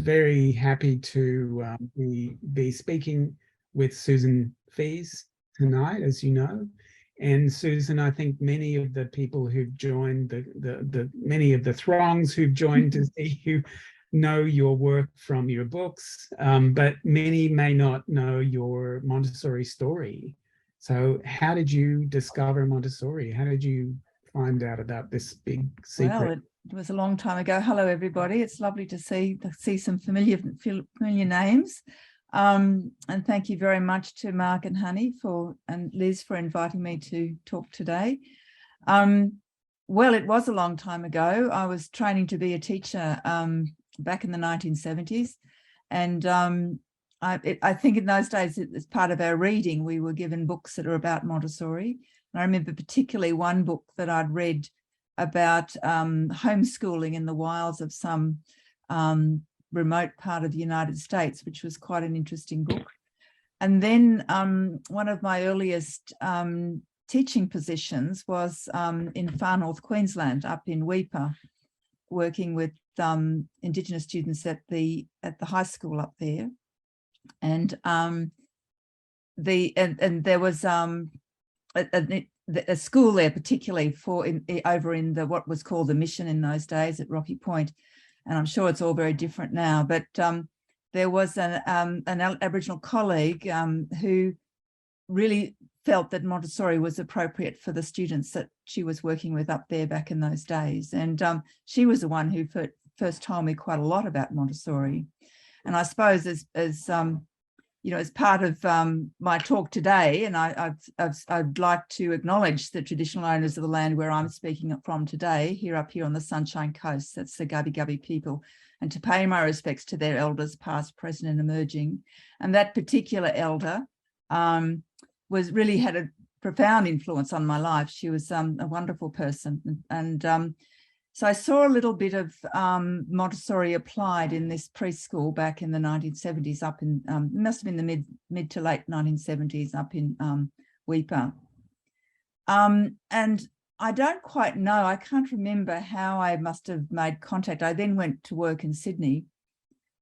very happy to be speaking with Susan Feez tonight, as you know. And Susan, I think many of the people who've joined, many of the throngs who've joined to see you know your work from your books, but many may not know your Montessori story. So how did you discover Montessori? How did you find out about this big secret? Well, it was a long time ago. Hello, everybody. It's lovely to see some familiar names. And thank you very much to Mark and Honey and Liz for inviting me to talk today. Well, it was a long time ago. I was training to be a teacher back in the 1970s. And I think in those days, as part of our reading, we were given books that are about Montessori. And I remember particularly one book that I'd read about homeschooling in the wilds of some remote part of the United States, which was quite an interesting book. And then one of my earliest teaching positions was in far north Queensland, up in Weipa, working with Indigenous students at the high school up there. And there was a school there, particularly over in what was called the Mission in those days at Rocky Point, and I'm sure it's all very different now. But there was an Aboriginal colleague who really felt that Montessori was appropriate for the students that she was working with up there back in those days, and she was the one who first told me quite a lot about Montessori. And I suppose as you know, as part of my talk today, and I'd like to acknowledge the traditional owners of the land where I'm speaking from today, up here on the Sunshine Coast. That's the Gubbi Gubbi people, and to pay my respects to their elders, past, present, and emerging. And that particular elder really had a profound influence on my life. She was a wonderful person, and so I saw a little bit of Montessori applied in this preschool back in the 1970s up in, it must have been the mid to late 1970s up in Weipa. And I don't quite know, I can't remember how I must have made contact. I then went to work in Sydney,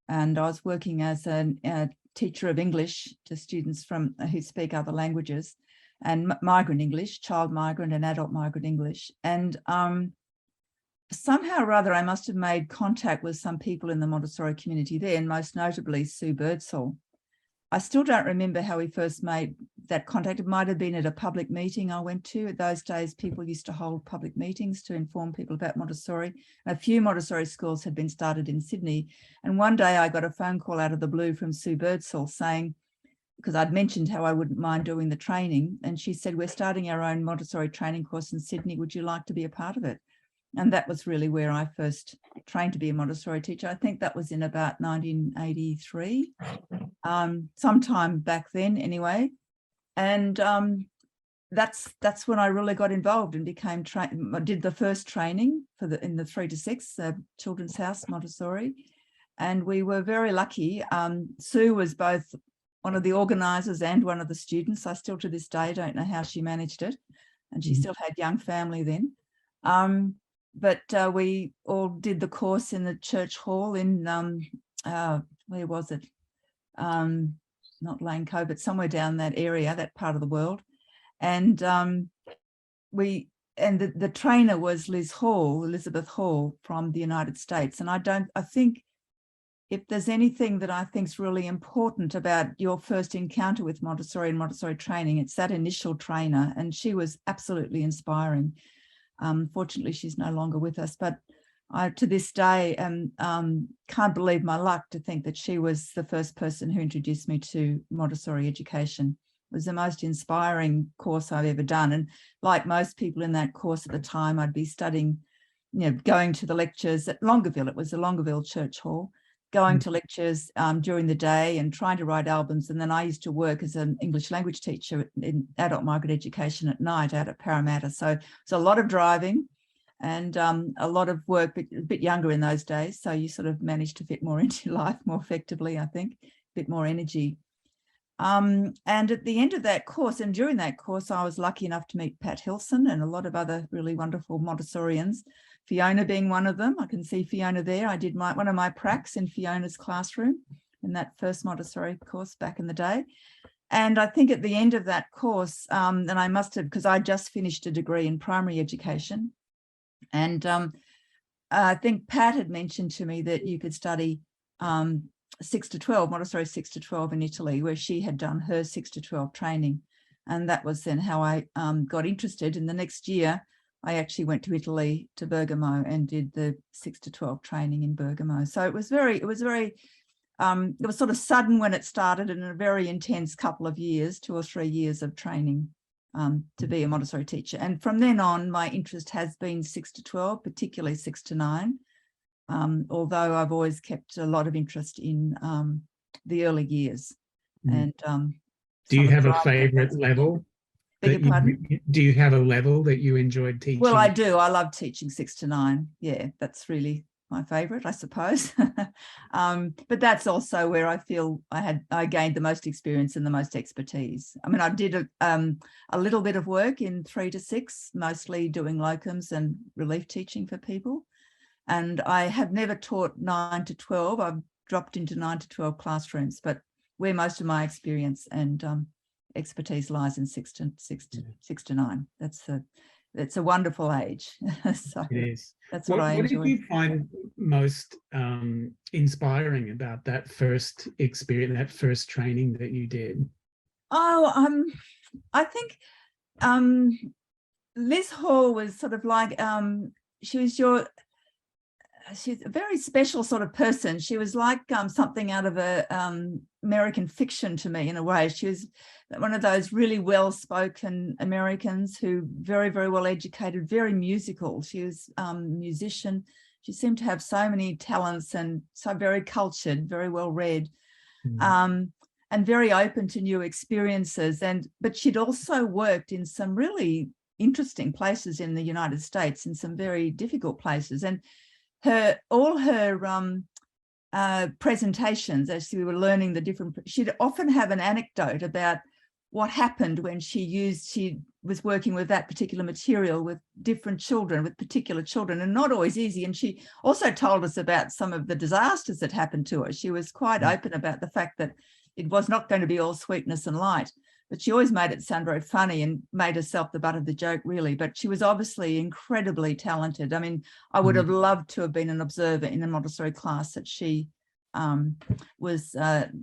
and I was working as a teacher of English to students who speak other languages, and migrant English, child migrant and adult migrant English. And somehow or other, I must have made contact with some people in the Montessori community there, and most notably Sue Birdsall. I still don't remember how we first made that contact. It might have been at a public meeting I went to. At those days, people used to hold public meetings to inform people about Montessori. A few Montessori schools had been started in Sydney. And one day I got a phone call out of the blue from Sue Birdsall saying, because I'd mentioned how I wouldn't mind doing the training. And she said, we're starting our own Montessori training course in Sydney. Would you like to be a part of it? And that was really where I first trained to be a Montessori teacher. I think that was in about 1983, sometime back then anyway. And that's when I really got involved and became I did the first training in the 3 to 6 Children's House Montessori. And we were very lucky. Sue was both one of the organisers and one of the students. I still to this day don't know how she managed it. And she still had young family then. But we all did the course in the church hall in, where was it? Not Lane Cove, but somewhere down that area, that part of the world. And the trainer was Elizabeth Hall from the United States. And I think if there's anything that I think is really important about your first encounter with Montessori and Montessori training, it's that initial trainer. And she was absolutely inspiring. Fortunately, she's no longer with us, but I, to this day, can't believe my luck to think that she was the first person who introduced me to Montessori education. It was the most inspiring course I've ever done. And like most people in that course at the time, I'd be studying, going to the lectures at Longueville. It was the Longueville Church Hall, going to lectures during the day and trying to write albums. And then I used to work as an English language teacher in adult migrant education at night out at Parramatta. So it's a lot of driving and a lot of work, but a bit younger in those days. So you sort of managed to fit more into your life more effectively, I think, a bit more energy. And at the end of that course, and during that course, I was lucky enough to meet Pat Hilson and a lot of other really wonderful Montessorians Fiona being one of them. I can see Fiona there. I did one of my pracs in Fiona's classroom in that first Montessori course back in the day. And I think at the end of that course, and I must have, because I just finished a degree in primary education, and I think Pat had mentioned to me that you could study 6 to 12, Montessori 6 to 12 in Italy, where she had done her 6 to 12 training. And that was then how I got interested. In the next year, I actually went to Italy, to Bergamo, and did the 6 to 12 training in Bergamo. So it was sort of sudden when it started, and a very intense couple of years, 2 or 3 years of training to be a Montessori teacher. And from then on, my interest has been 6 to 12, particularly 6 to 9. Although I've always kept a lot of interest in the early years. And do you have a favorite level? Beg your pardon? Do you have a level that you enjoyed teaching? Well, I do. I love teaching 6 to 9. Yeah, that's really my favorite, I suppose. But that's also where I feel I gained the most experience and the most expertise. I mean, I did a little bit of work in 3 to 6, mostly doing locums and relief teaching for people. And I have never taught 9 to 12. I've dropped into 9 to 12 classrooms, but where most of my experience and expertise lies in 6 to 9. That's a wonderful age. So it is. That's what I enjoy. What did you find most inspiring about that first experience, that first training that you did? Oh, I think Liz Hall was sort of like she's a very special sort of person. She was like something out of a American fiction to me, in a way. She was one of those really well-spoken Americans who very, very well educated, very musical. She was a musician. She seemed to have so many talents, and so very cultured, very well read, and very open to new experiences. But she'd also worked in some really interesting places in the United States, in some very difficult places. And all her presentations, as we were learning the different, she'd often have an anecdote about what happened when she was working with that particular material with different children, with particular children, and not always easy. And she also told us about some of the disasters that happened to her. She was quite open about the fact that it was not going to be all sweetness and light, but she always made it sound very funny and made herself the butt of the joke, really. But she was obviously incredibly talented. I mean, I would have loved to have been an observer in a Montessori class that she was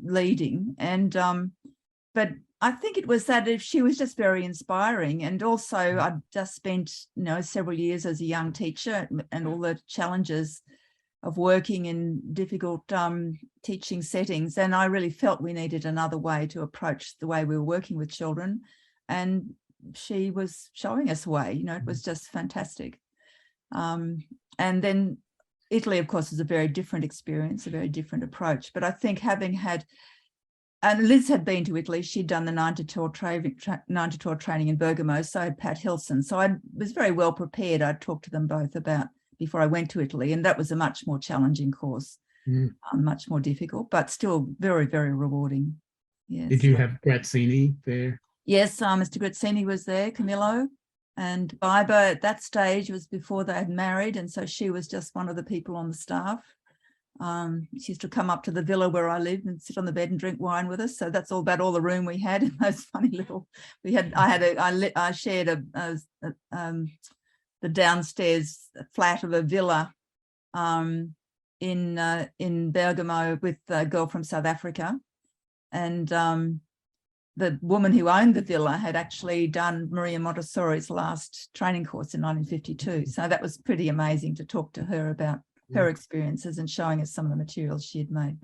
leading. And but I think it was that she was just very inspiring. And also I'd just spent, several years as a young teacher, and all the challenges of working in difficult teaching settings. And I really felt we needed another way to approach the way we were working with children. And she was showing us a way, it was just fantastic. And then Italy, of course, is a very different experience, a very different approach. But I think having had, and Liz had been to Italy, she'd done the 9 to 12 training in Bergamo, so had Pat Hilson. So I was very well prepared. I'd talked to them both about before I went to Italy, and that was a much more challenging course, much more difficult, but still very, very rewarding. Yes. Did you have Grazzini there? Yes, Mr. Grazzini was there, Camillo, and Biba at that stage was before they had married, and so she was just one of the people on the staff. She used to come up to the villa where I lived and sit on the bed and drink wine with us. So that's all about all the room we had in those funny little. I shared the downstairs flat of a villa in Bergamo with a girl from South Africa, and the woman who owned the villa had actually done Maria Montessori's last training course in 1952. So that was pretty amazing to talk to her about her experiences and showing us some of the materials she had made.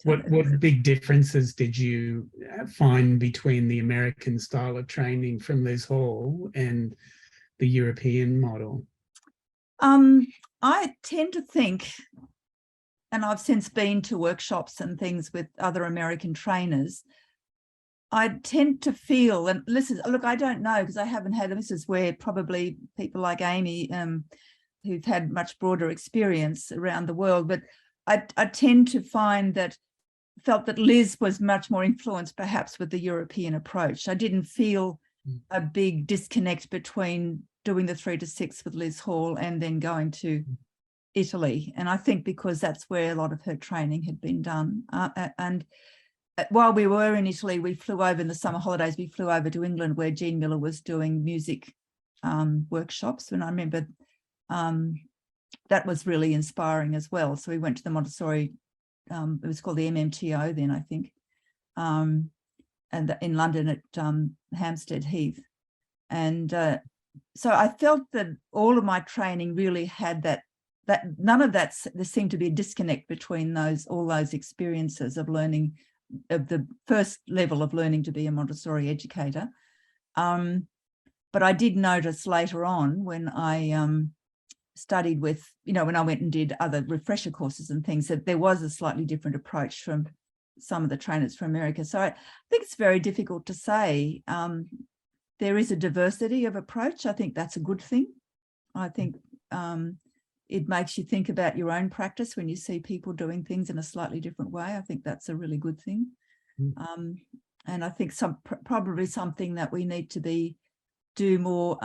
What big differences did you find between the American style of training from Liz Hall and the European model? I tend to think, and I've since been to workshops and things with other American trainers, I tend to feel, and look, I don't know, because I haven't had, this is where probably people like Amy, who've had much broader experience around the world, but I tend to felt that Liz was much more influenced perhaps with the European approach. I didn't feel a big disconnect between doing the 3 to 6 with Liz Hall and then going to Italy. And I think because that's where a lot of her training had been done. And while we were in Italy, we flew over in the summer holidays, we flew over to England where Jean Miller was doing music workshops. And I remember that was really inspiring as well. So we went to the Montessori, it was called the MMTO then, I think, and in London at Hampstead Heath. And so I felt that all of my training really had that none of that, there seemed to be a disconnect between all those experiences of learning, of the first level of learning to be a Montessori educator. But I did notice later on when I studied with, when I went and did other refresher courses and things, that there was a slightly different approach from some of the trainers from America. So I think it's very difficult to say. There is a diversity of approach. I think that's a good thing. I think it makes you think about your own practice when you see people doing things in a slightly different way. I think that's a really good thing. And I think probably something that we need to do more,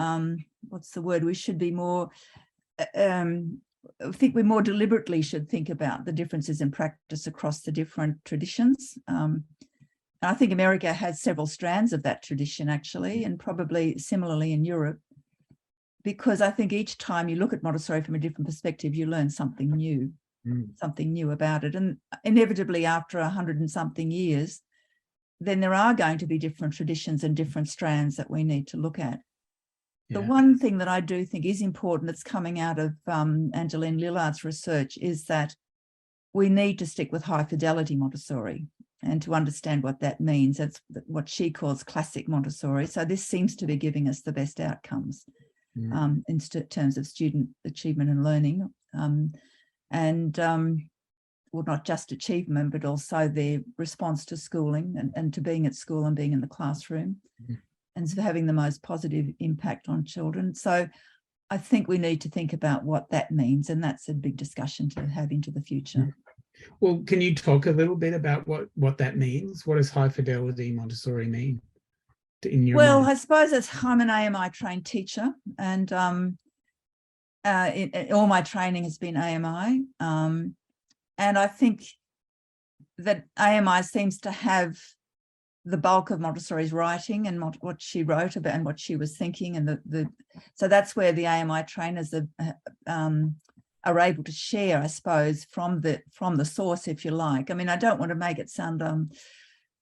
what's the word? We should be more, I think we more deliberately should think about the differences in practice across the different traditions. I think America has several strands of that tradition actually, and probably similarly in Europe, because I think each time you look at Montessori from a different perspective, you learn something new, something new about it. And inevitably after 100 and something years, then there are going to be different traditions and different strands that we need to look at. Yeah. The one thing that I do think is important that's coming out of Angeline Lillard's research is that we need to stick with high fidelity Montessori and to understand what that means. That's what she calls classic Montessori. So this seems to be giving us the best outcomes in terms of student achievement and learning. Well, not just achievement, but also their response to schooling and to being at school and being in the classroom, and so having the most positive impact on children. So I think we need to think about what that means, and that's a big discussion to have into the future. Well, can you talk a little bit about what that means? What does high fidelity Montessori mean in your mind? I suppose I'm an AMI trained teacher, and all my training has been AMI. And I think that AMI seems to have the bulk of Montessori's writing and what she wrote about and what she was thinking, and so that's where the AMI trainers are able to share, I suppose, from the source, if you like. I mean, I don't want to make it sound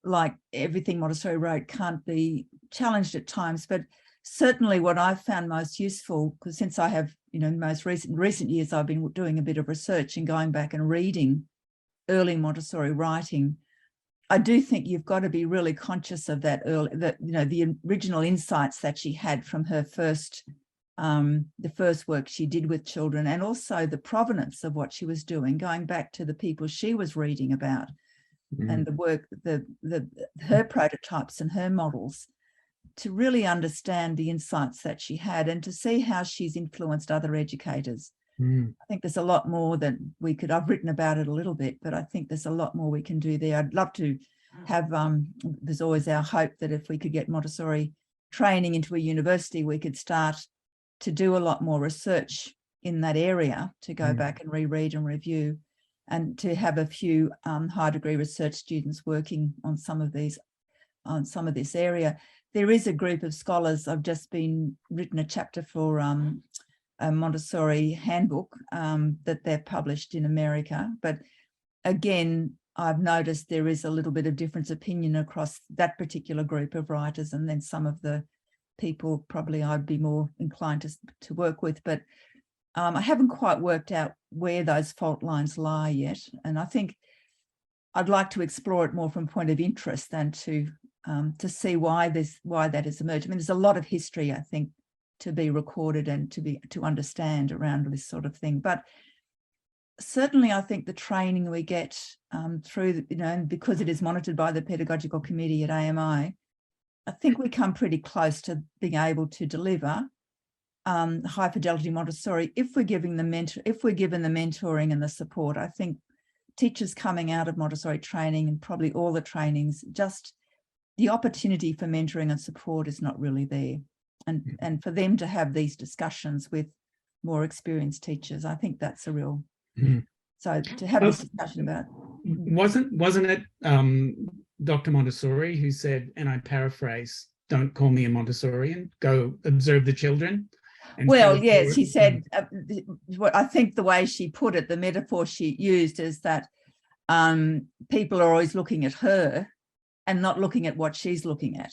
like everything Montessori wrote can't be challenged at times, but certainly what I've found most useful, because since I have, in most recent years, I've been doing a bit of research and going back and reading early Montessori writing, I do think you've got to be really conscious of that the original insights that she had from her the first work she did with children, and also the provenance of what she was doing, going back to the people she was reading about and the work, her prototypes and her models, to really understand the insights that she had and to see how she's influenced other educators. I think there's a lot more that I've written about it a little bit, but I think there's a lot more we can do there. I'd love to have, there's always our hope that if we could get Montessori training into a university, we could start to do a lot more research in that area, to go back and reread and review, and to have a few high degree research students working on some of this area. There is a group of scholars. I've just written a chapter for a Montessori handbook that they've published in America. But again, I've noticed there is a little bit of difference opinion across that particular group of writers, and then some of the people probably I'd be more inclined to work with. But I haven't quite worked out where those fault lines lie yet. And I think I'd like to explore it more from a point of interest than to see why that has emerged. I mean, there's a lot of history, I think, to be recorded and to understand around this sort of thing. But certainly, I think the training we get through, because it is monitored by the pedagogical committee at AMI, I think we come pretty close to being able to deliver high fidelity Montessori if we're given the mentoring and the support. I think teachers coming out of Montessori training, and probably all the trainings, just the opportunity for mentoring and support is not really there. and for them to have these discussions with more experienced teachers. I think that's a real, so to have this discussion about. Wasn't it Dr. Montessori who said, and I paraphrase, "Don't call me a Montessorian, go observe the children"? Well, yes, he said, I think the way she put it, the metaphor she used is that people are always looking at her and not looking at what she's looking at.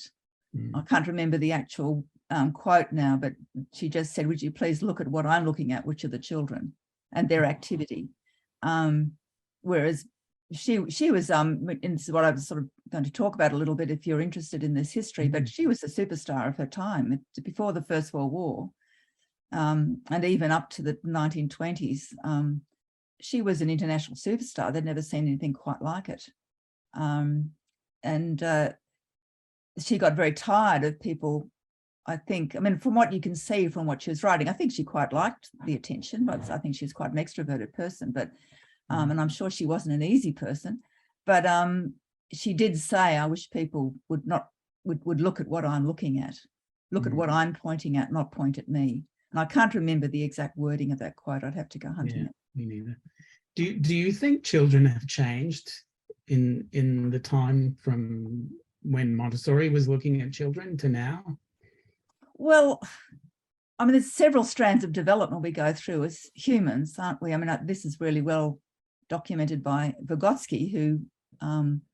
I can't remember the actual quote now, but she just said, would you please look at what I'm looking at, which are the children and their activity. Whereas she was, and this is what I was sort of going to talk about a little bit if you're interested in this history, but she was a superstar of her time before the First World War. And even up to the 1920s, she was an international superstar. They'd never seen anything quite like it. She got very tired of people, I think. I mean, from what you can see from what she was writing, I think she quite liked the attention, but I think she was quite an extroverted person. But and I'm sure she wasn't an easy person. But she did say, I wish people would look at what I'm looking at, look at what I'm pointing at, not point at me. And I can't remember the exact wording of that quote. I'd have to go hunting it. Me neither. Do you think children have changed in the time from when Montessori was looking at children to now? Well, I mean, there's several strands of development we go through as humans, aren't we? I mean, this is really well documented by Vygotsky, who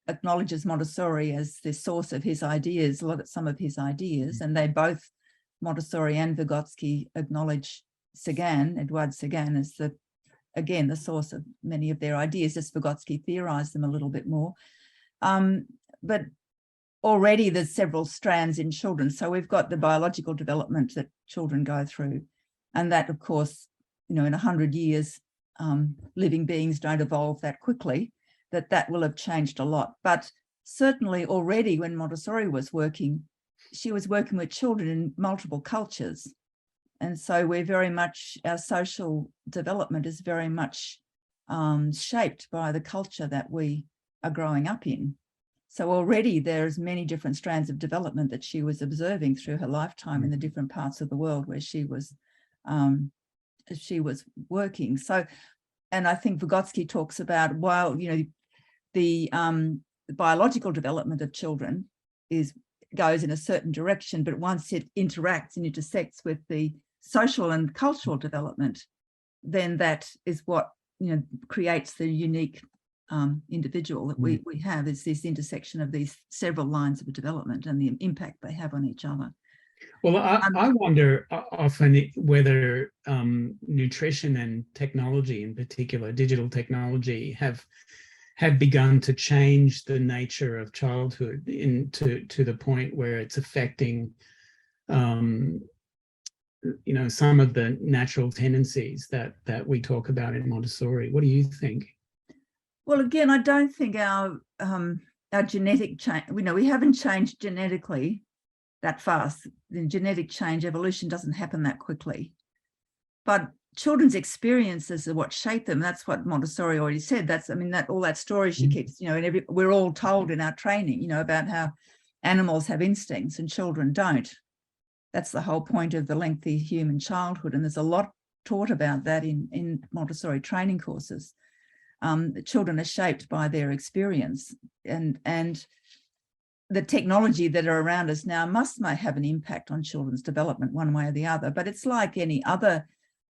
acknowledges Montessori as the source of his ideas, some of his ideas, and they both, Montessori and Vygotsky, acknowledge Edouard Séguin, as the source of many of their ideas. Just Vygotsky theorized them a little bit more. But already there's several strands in children. So we've got the biological development that children go through. And that, of course, in 100 years, living beings don't evolve that quickly, that will have changed a lot. But certainly already when Montessori was working, she was working with children in multiple cultures. And so we're very much, our social development is very much shaped by the culture that we are growing up in. So already there's many different strands of development that she was observing through her lifetime in the different parts of the world where she was working. So, and I think Vygotsky talks about, while, the biological development of children goes in a certain direction, but once it interacts and intersects with the social and cultural development, then that is what creates the unique individual that we have, is this intersection of these several lines of development and the impact they have on each other. Well, I wonder often whether nutrition and technology, in particular digital technology, have begun to change the nature of childhood to the point where it's affecting some of the natural tendencies that we talk about in Montessori. What do you think? Well, again, I don't think our genetic change, we haven't changed genetically that fast. The genetic change, evolution doesn't happen that quickly. But children's experiences are what shape them. That's what Montessori already said. All that story she keeps, we're all told in our training, about how animals have instincts and children don't. That's the whole point of the lengthy human childhood. And there's a lot taught about that in Montessori training courses. The children are shaped by their experience, and the technology that are around us now may have an impact on children's development one way or the other. But it's like any other,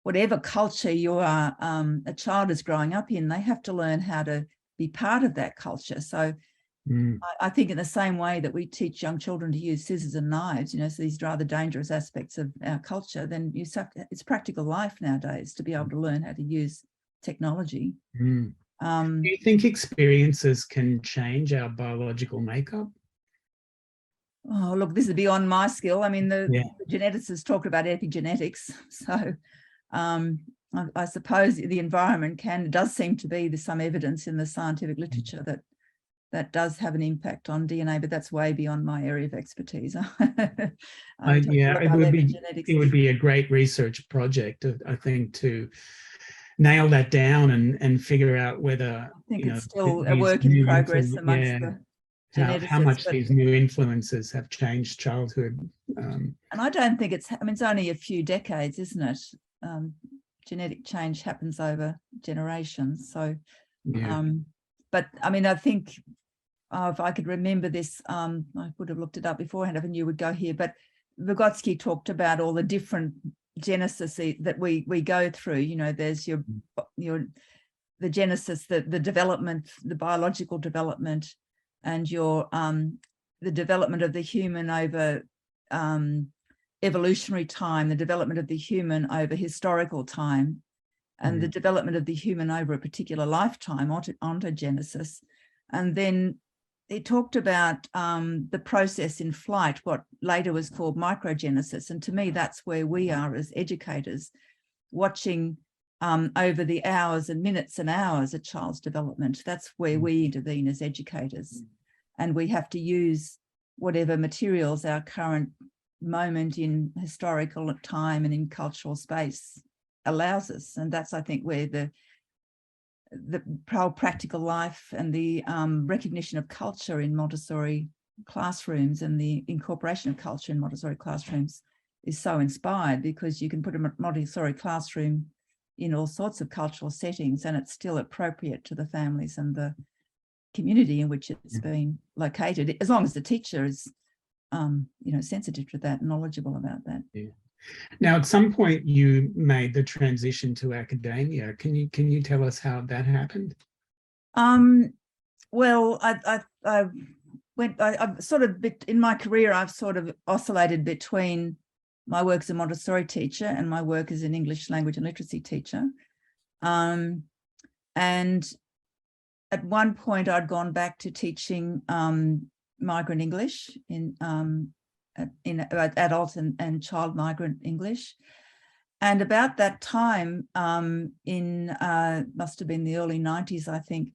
whatever culture a child is growing up in, they have to learn how to be part of that culture. So I think in the same way that we teach young children to use scissors and knives, so these rather dangerous aspects of our culture, then it's practical life nowadays to be able to learn how to use technology. Do you think experiences can change our biological makeup? Oh, look, this is beyond my skill. I mean, the geneticists talk about epigenetics. So I suppose the environment does seem to be, there's some evidence in the scientific literature that does have an impact on DNA, but that's way beyond my area of expertise. It would be a great research project, I think, to nail that down and figure out whether, I think it's still a work in progress amongst how much these new influences have changed childhood. And I don't think it's, I mean, it's only a few decades, isn't it? Genetic change happens over generations. So, yeah. But I mean, I think if I could remember this, I would have looked it up beforehand if I knew you would go here, but Vygotsky talked about all the different genesis that we go through. You know, there's the genesis, the development, the biological development, and the development of the human over evolutionary time, the development of the human over historical time, and the development of the human over a particular lifetime, ontogenesis. And then he talked about the process in flight, what later was called microgenesis. And to me, that's where we are as educators, watching over the hours and minutes and hours a child's development. That's where we intervene as educators. And we have to use whatever materials our current moment in historical time and in cultural space allows us. And that's, I think, where the practical life and the recognition of culture in Montessori classrooms and the incorporation of culture in Montessori classrooms is so inspired, because you can put a Montessori classroom in all sorts of cultural settings and it's still appropriate to the families and the community in which it's been located, as long as the teacher is sensitive to that, knowledgeable about that. Yeah. Now, at some point you made the transition to academia. Can you tell us how that happened? Well, I've sort of in my career, I've sort of oscillated between my work as a Montessori teacher and my work as an English language and literacy teacher. And at one point I'd gone back to teaching migrant English in adult and child migrant English. And about that time, must have been the early 90s, I think,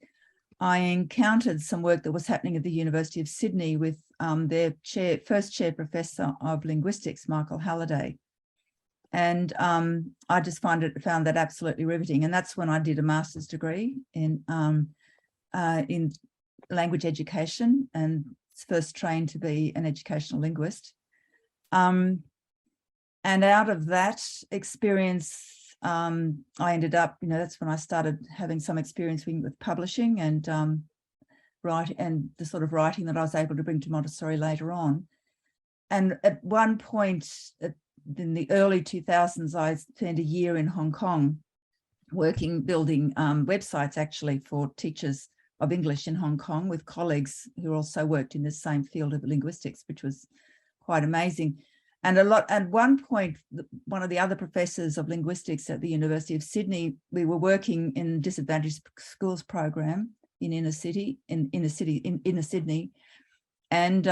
I encountered some work that was happening at the University of Sydney with their first chair professor of linguistics, Michael Halliday. And I just found that absolutely riveting. And that's when I did a master's degree in language education, and first trained to be an educational linguist. And out of that experience, I ended up, that's when I started having some experience with publishing and the sort of writing that I was able to bring to Montessori later on. And at one point in the early 2000s, I spent a year in Hong Kong building websites actually for teachers of English in Hong Kong with colleagues who also worked in the same field of linguistics, which was quite amazing. And at one point, one of the other professors of linguistics at the University of Sydney, we were working in disadvantaged schools program in inner Sydney. And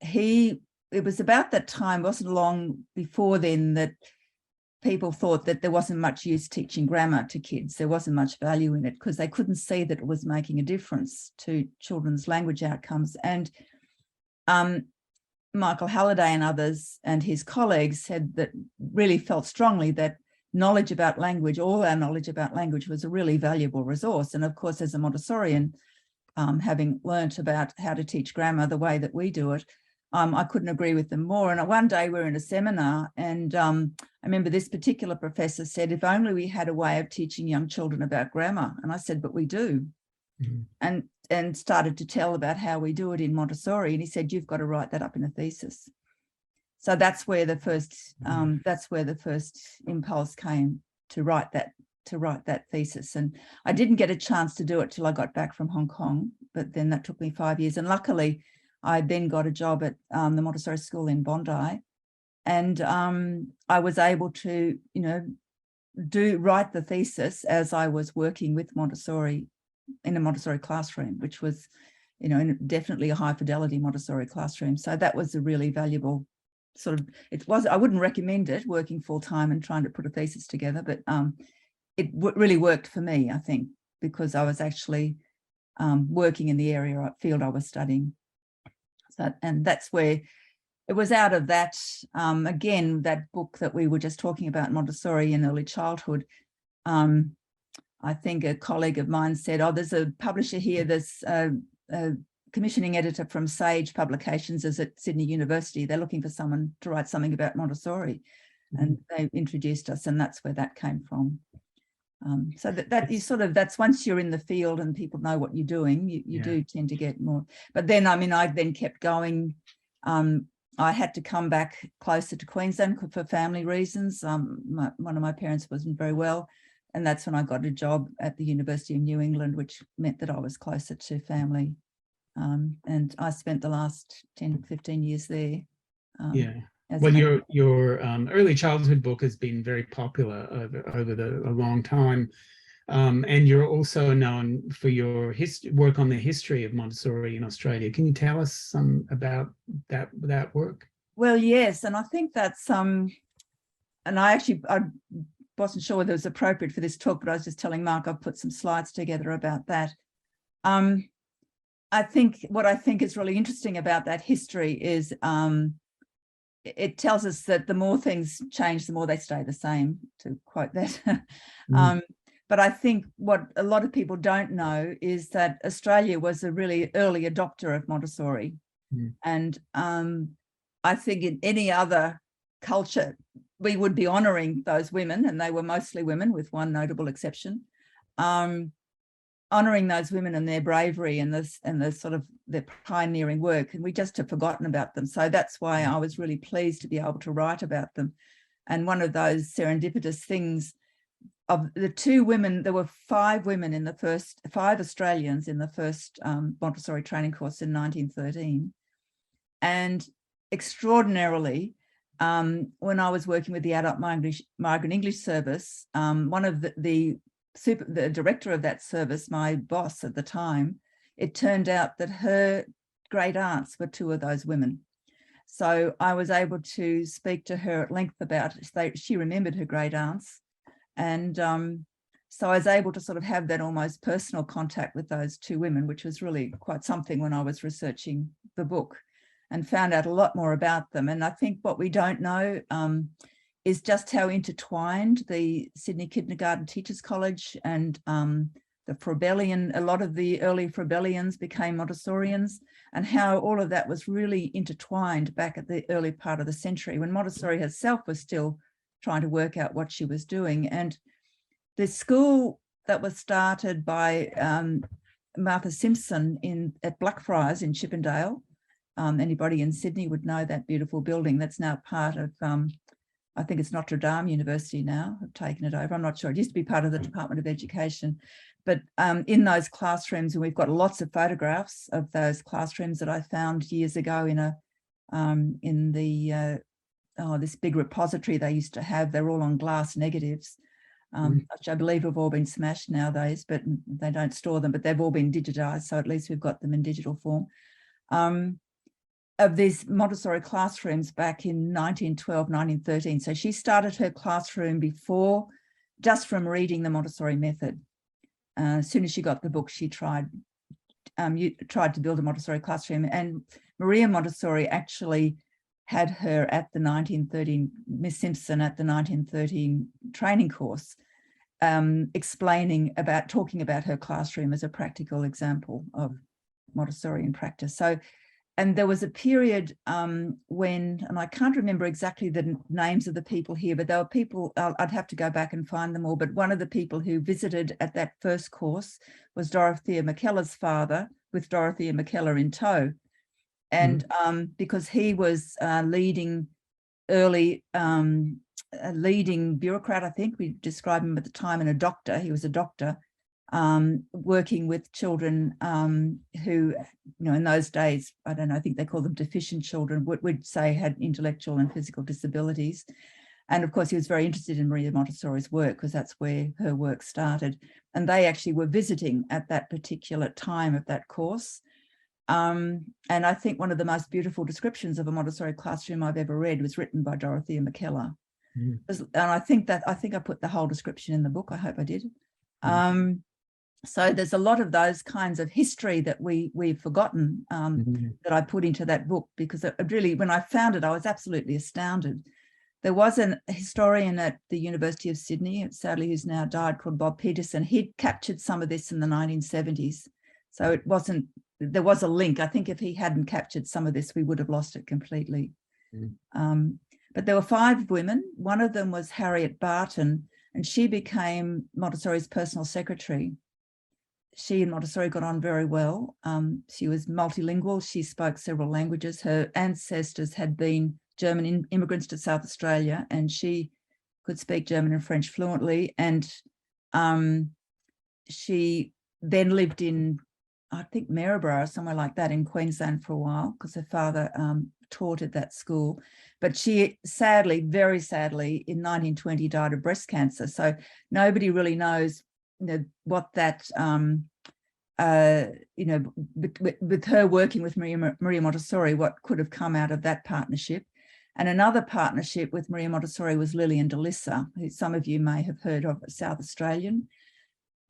it was about that time, wasn't long before then, that people thought that there wasn't much use teaching grammar to kids. There wasn't much value in it because they couldn't see that it was making a difference to children's language outcomes. And Michael Halliday and others and his colleagues said that really felt strongly that knowledge about language, all our knowledge about language, was a really valuable resource. And of course, as a Montessorian, having learnt about how to teach grammar the way that we do it, I couldn't agree with them more. And one day we were in a seminar, and I remember this particular professor said, if only we had a way of teaching young children about grammar. And I said, but we do. Mm-hmm. And started to tell about how we do it in Montessori. And he said, you've got to write that up in a thesis. So that's where the first impulse came to write that thesis. And I didn't get a chance to do it till I got back from Hong Kong, but then that took me 5 years. And luckily, I then got a job at the Montessori school in Bondi, and I was able to, write the thesis as I was working with Montessori in a Montessori classroom, which was, definitely a high fidelity Montessori classroom. So that was a really valuable I wouldn't recommend it working full time and trying to put a thesis together, but it really worked for me, I think, because I was actually working in the field I was studying. So, and that's where it was out of that, again, that book that we were just talking about, Montessori in Early Childhood. I think a colleague of mine said, oh, there's a publisher here that's commissioning editor from Sage Publications is at Sydney University. They're looking for someone to write something about Montessori. And they introduced us, and that's where that came from. So that is sort of, that's once you're in the field and people know what you're doing, you do tend to get more. But then, I mean, I then kept going. I had to come back closer to Queensland for family reasons. One of my parents wasn't very well, and that's when I got a job at the University of New England, which meant that I was closer to family. And I spent the last 10, 15 years there. Well, your early childhood book has been very popular over a long time. And you're also known for your work on the history of Montessori in Australia. Can you tell us some about that work? Well, yes, and I think that's and I wasn't sure whether it was appropriate for this talk, but I was just telling Mark I've put some slides together about that. I think what I think is really interesting about that history is it tells us that the more things change, the more they stay the same, to quote that. But I think what a lot of people don't know is that Australia was a really early adopter of Montessori. And I think in any other culture, we would be honouring those women, and they were mostly women with one notable exception, honouring those women and their bravery and the sort of their pioneering work, and we just have forgotten about them. So that's why I was really pleased to be able to write about them. And one of those serendipitous things, of the 2 women, there were 5 women in the first, 5 Australians in the first Montessori training course in 1913. And extraordinarily, when I was working with the Adult Migrant English Service, one of the director of that service, my boss at the time, it turned out that her great aunts were 2 of those women. So I was able to speak to her at length about, she remembered her great aunts. And so I was able to sort of have that almost personal contact with those 2 women, which was really quite something when I was researching the book, and found out a lot more about them. And I think what we don't know is just how intertwined the Sydney Kindergarten Teachers College and the Frobelian, a lot of the early Frobelians became Montessorians, and how all of that was really intertwined back at the early part of the century when Montessori herself was still trying to work out what she was doing. And the school that was started by Martha Simpson at Blackfriars in Chippendale, anybody in Sydney would know that beautiful building that's now part of, I think it's Notre Dame University now, have taken it over. I'm not sure. It used to be part of the Department of Education. But in those classrooms, and we've got lots of photographs of those classrooms that I found years ago in this big repository they used to have. They're all on glass negatives, which I believe have all been smashed nowadays, but they don't store them, but they've all been digitized. So at least we've got them in digital form. Of these Montessori classrooms back in 1912, 1913. So she started her classroom before, just from reading the Montessori method. As soon as she got the book, she tried to build a Montessori classroom. And Maria Montessori actually had her at the 1913, Miss Simpson at the 1913 training course, talking about her classroom as a practical example of Montessori in practice. So, and there was a period when, and I can't remember exactly the names of the people here, but there were people, I'd have to go back and find them all, but one of the people who visited at that first course was Dorothea McKellar's father, with Dorothea McKellar in tow. And because he was leading bureaucrat, I think we described him at the time, and a doctor, he was a doctor, working with children who, in those days, I don't know, I think they call them deficient children, would say had intellectual and physical disabilities. And of course, he was very interested in Maria Montessori's work because that's where her work started. And they actually were visiting at that particular time of that course. And I think one of the most beautiful descriptions of a Montessori classroom I've ever read was written by Dorothea McKellar. And I think I put the whole description in the book. I hope I did. So there's a lot of those kinds of history that we've forgotten that I put into that book, because it really, when I found it, I was absolutely astounded. There was a historian at the University of Sydney, sadly who's now died, called Bob Peterson. He'd captured some of this in the 1970s. So it wasn't there was a link. I think if he hadn't captured some of this, we would have lost it completely. But there were 5 women. One of them was Harriet Barton, and she became Montessori's personal secretary. She and Montessori got on very well. She was multilingual. She spoke several languages. Her ancestors had been German immigrants to South Australia, and she could speak German and French fluently. And she then lived in, I think, Maryborough, somewhere like that in Queensland for a while, because her father taught at that school. But she sadly, very sadly, in 1920 died of breast cancer. So nobody really knows, what that, with her working with Maria Montessori, what could have come out of that partnership. And another partnership with Maria Montessori was Lillian DeLissa, who some of you may have heard of, a South Australian.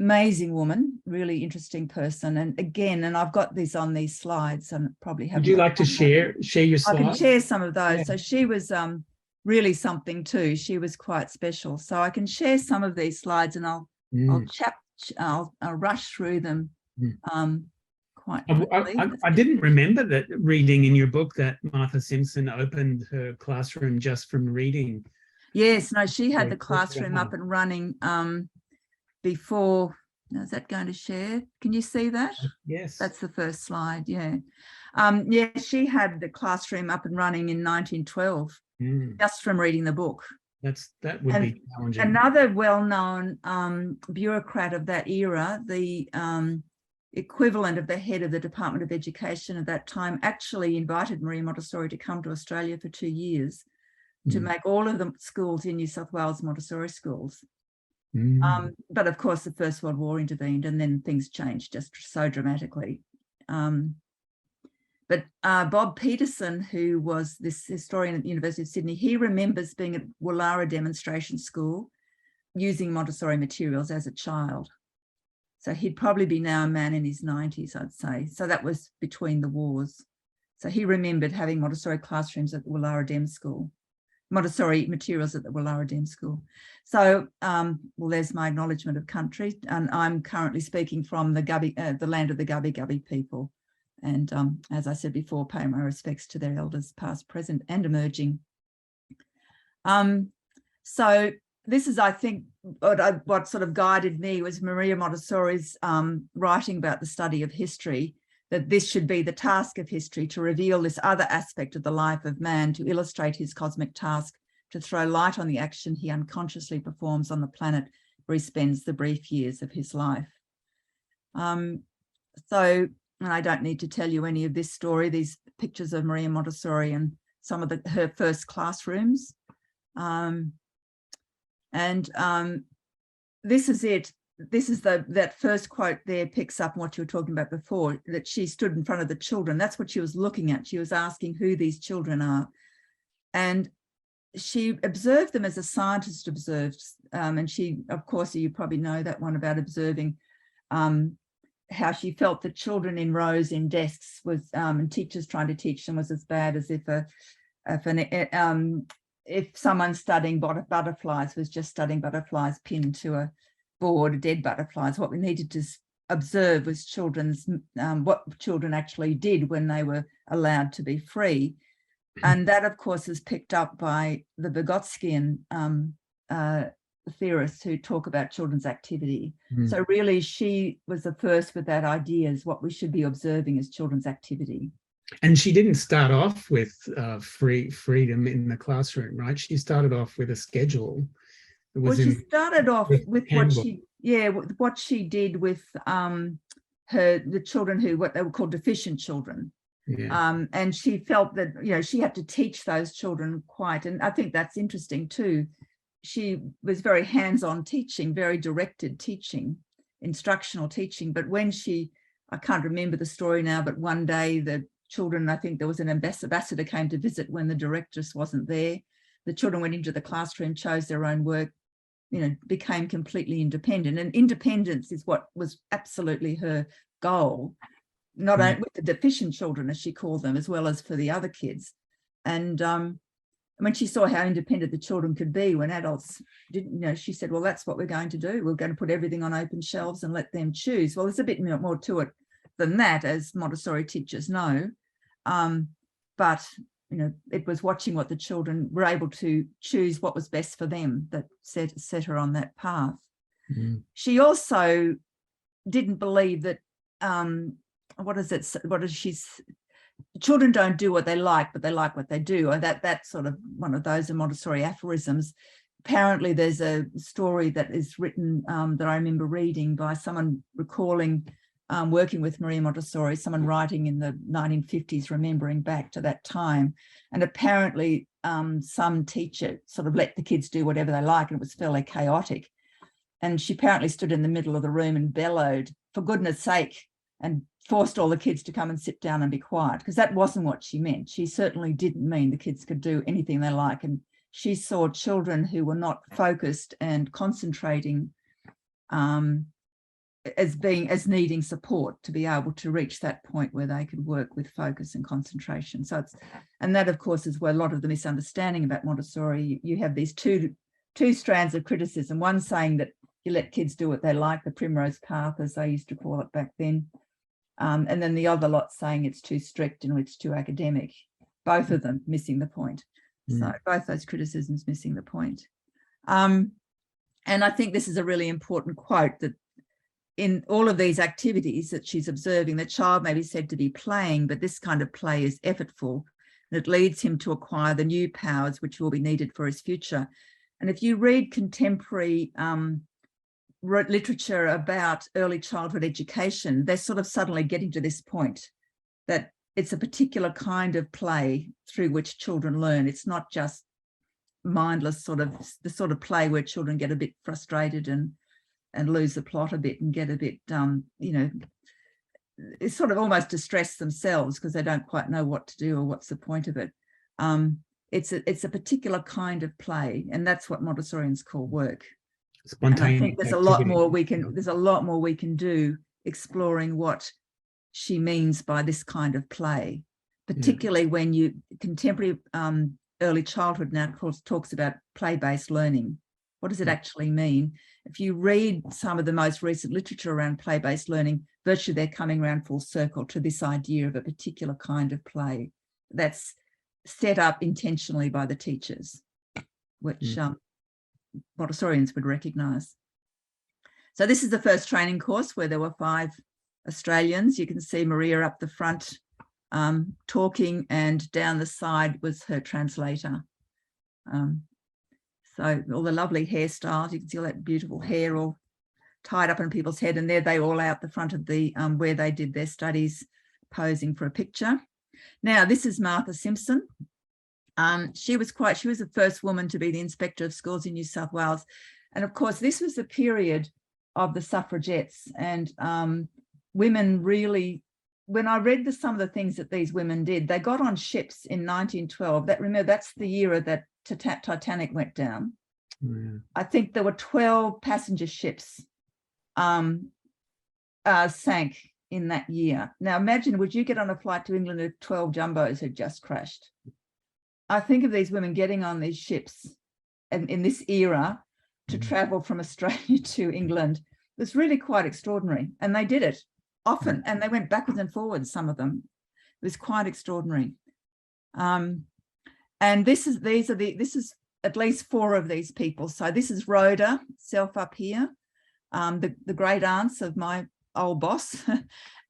Amazing woman, really interesting person. And again, and I've got these on these slides and probably have. Would you like to share your slides? I can share some of those. Yeah. So she was really something too. She was quite special. So I can share some of these slides, and I'll rush through them quite quickly. I didn't remember that reading in your book that Martha Simpson opened her classroom just from reading. Yes, no, she had the classroom up and running before. Now, is that going to share? Can you see that? Yes. That's the first slide, yeah. She had the classroom up and running in 1912, just from reading the book. That would be challenging. Another well-known bureaucrat of that era, the equivalent of the head of the Department of Education at that time, actually invited Maria Montessori to come to Australia for 2 years to make all of the schools in New South Wales Montessori schools. But of course, the First World War intervened, and then things changed just so dramatically. But Bob Peterson, who was this historian at the University of Sydney, he remembers being at Woollahra Demonstration School using Montessori materials as a child. So he'd probably be now a man in his 90s, I'd say. So that was between the wars. So he remembered having Montessori classrooms at the Woollahra Dem School, Montessori materials at the Woollahra Dem School. So, well, there's my acknowledgement of country, and I'm currently speaking from the land of the Gubbi Gubbi people. And as I said before, pay my respects to their elders, past, present, and emerging. So this is, I think, what sort of guided me was Maria Montessori's writing about the study of history, that this should be the task of history, to reveal this other aspect of the life of man, to illustrate his cosmic task, to throw light on the action he unconsciously performs on the planet where he spends the brief years of his life. So, and I don't need to tell you any of this story, these pictures of Maria Montessori and some of her first classrooms. This is it. This is that first quote there picks up what you were talking about before, that she stood in front of the children. That's what she was looking at. She was asking who these children are. And she observed them as a scientist observes. And she, of course, you probably know that one about observing how she felt the children in rows in desks was, and teachers trying to teach them was as bad as if someone studying butterflies was just studying butterflies pinned to a board, dead butterflies. What we needed to observe was what children actually did when they were allowed to be free. And that, of course, is picked up by the Vygotskian theorists who talk about children's activity. So really, she was the first with that idea, is what we should be observing as children's activity. And she didn't start off with freedom in the classroom, right? She started off with a schedule. She started off with what she did with the children who, what they were called deficient children. Yeah. And she felt that, she had to teach those children and I think that's interesting too. She was very hands-on teaching, very directed teaching, instructional teaching. But when I can't remember the story now, but one day the children, I think there was an ambassador came to visit when the directress wasn't there. The children went into the classroom, chose their own work, became completely independent. And independence is what was absolutely her goal, not only with the deficient children, as she called them, as well as for the other kids. And when she saw how independent the children could be when adults didn't, she said, well, that's what we're going to do. We're going to put everything on open shelves and let them choose. Well, there's a bit more to it than that, as Montessori teachers know. But you know, it was watching what the children were able to choose what was best for them that set her on that path. Mm. She also didn't believe that children don't do what they like, but they like what they do. And that's sort of one of those Montessori aphorisms. Apparently there's a story that is written that I remember reading by someone recalling working with Maria Montessori, someone writing in the 1950s, remembering back to that time. And apparently some teacher sort of let the kids do whatever they like, and it was fairly chaotic. And she apparently stood in the middle of the room and bellowed, for goodness sake, and forced all the kids to come and sit down and be quiet, because that wasn't what she meant. She certainly didn't mean the kids could do anything they like. And she saw children who were not focused and concentrating as needing support to be able to reach that point where they could work with focus and concentration. So and that of course is where a lot of the misunderstanding about Montessori. You have these two strands of criticism, one saying that you let kids do what they like, the primrose path as they used to call it back then, and then the other lot saying it's too strict and it's too academic, both of them missing the point. So both those criticisms missing the point. And I think this is a really important quote, that in all of these activities that she's observing, the child may be said to be playing, but this kind of play is effortful, and it leads him to acquire the new powers which will be needed for his future. And if you read contemporary literature about early childhood education, they're sort of suddenly getting to this point that it's a particular kind of play through which children learn. It's not just mindless the sort of play where children get a bit frustrated and lose the plot a bit and get a bit, you know, it's sort of almost distress themselves because they don't quite know what to do or what's the point of it. It's a particular kind of play, and that's what Montessorians call work. And I think there's a lot more we can do exploring what she means by this kind of play, particularly when contemporary early childhood now talks about play-based learning. What does it actually mean? If you read some of the most recent literature around play-based learning, virtually they're coming around full circle to this idea of a particular kind of play that's set up intentionally by the teachers, which Montessorians would recognise. So this is the first training course where there were 5 Australians. You can see Maria up the front talking, and down the side was her translator. So all the lovely hairstyles, you can see all that beautiful hair all tied up in people's head, and there they all out the front of the where they did their studies, posing for a picture. Now this is Martha Simpson. She was the first woman to be the inspector of schools in New South Wales, and of course this was the period of the suffragettes, and women really, when I read some of the things that these women did, they got on ships in 1912. Remember, that's the year that Titanic went down. I think there were 12 passenger ships sank in that year. Now imagine, would you get on a flight to England if 12 jumbos had just crashed? I think of these women getting on these ships and in this era to travel from Australia to England. It was really quite extraordinary, and they did it often, and they went backwards and forwards, some of them. It was quite extraordinary. And this is at least 4 of these people. So this is Rhoda, self up here, the great aunts of my old boss,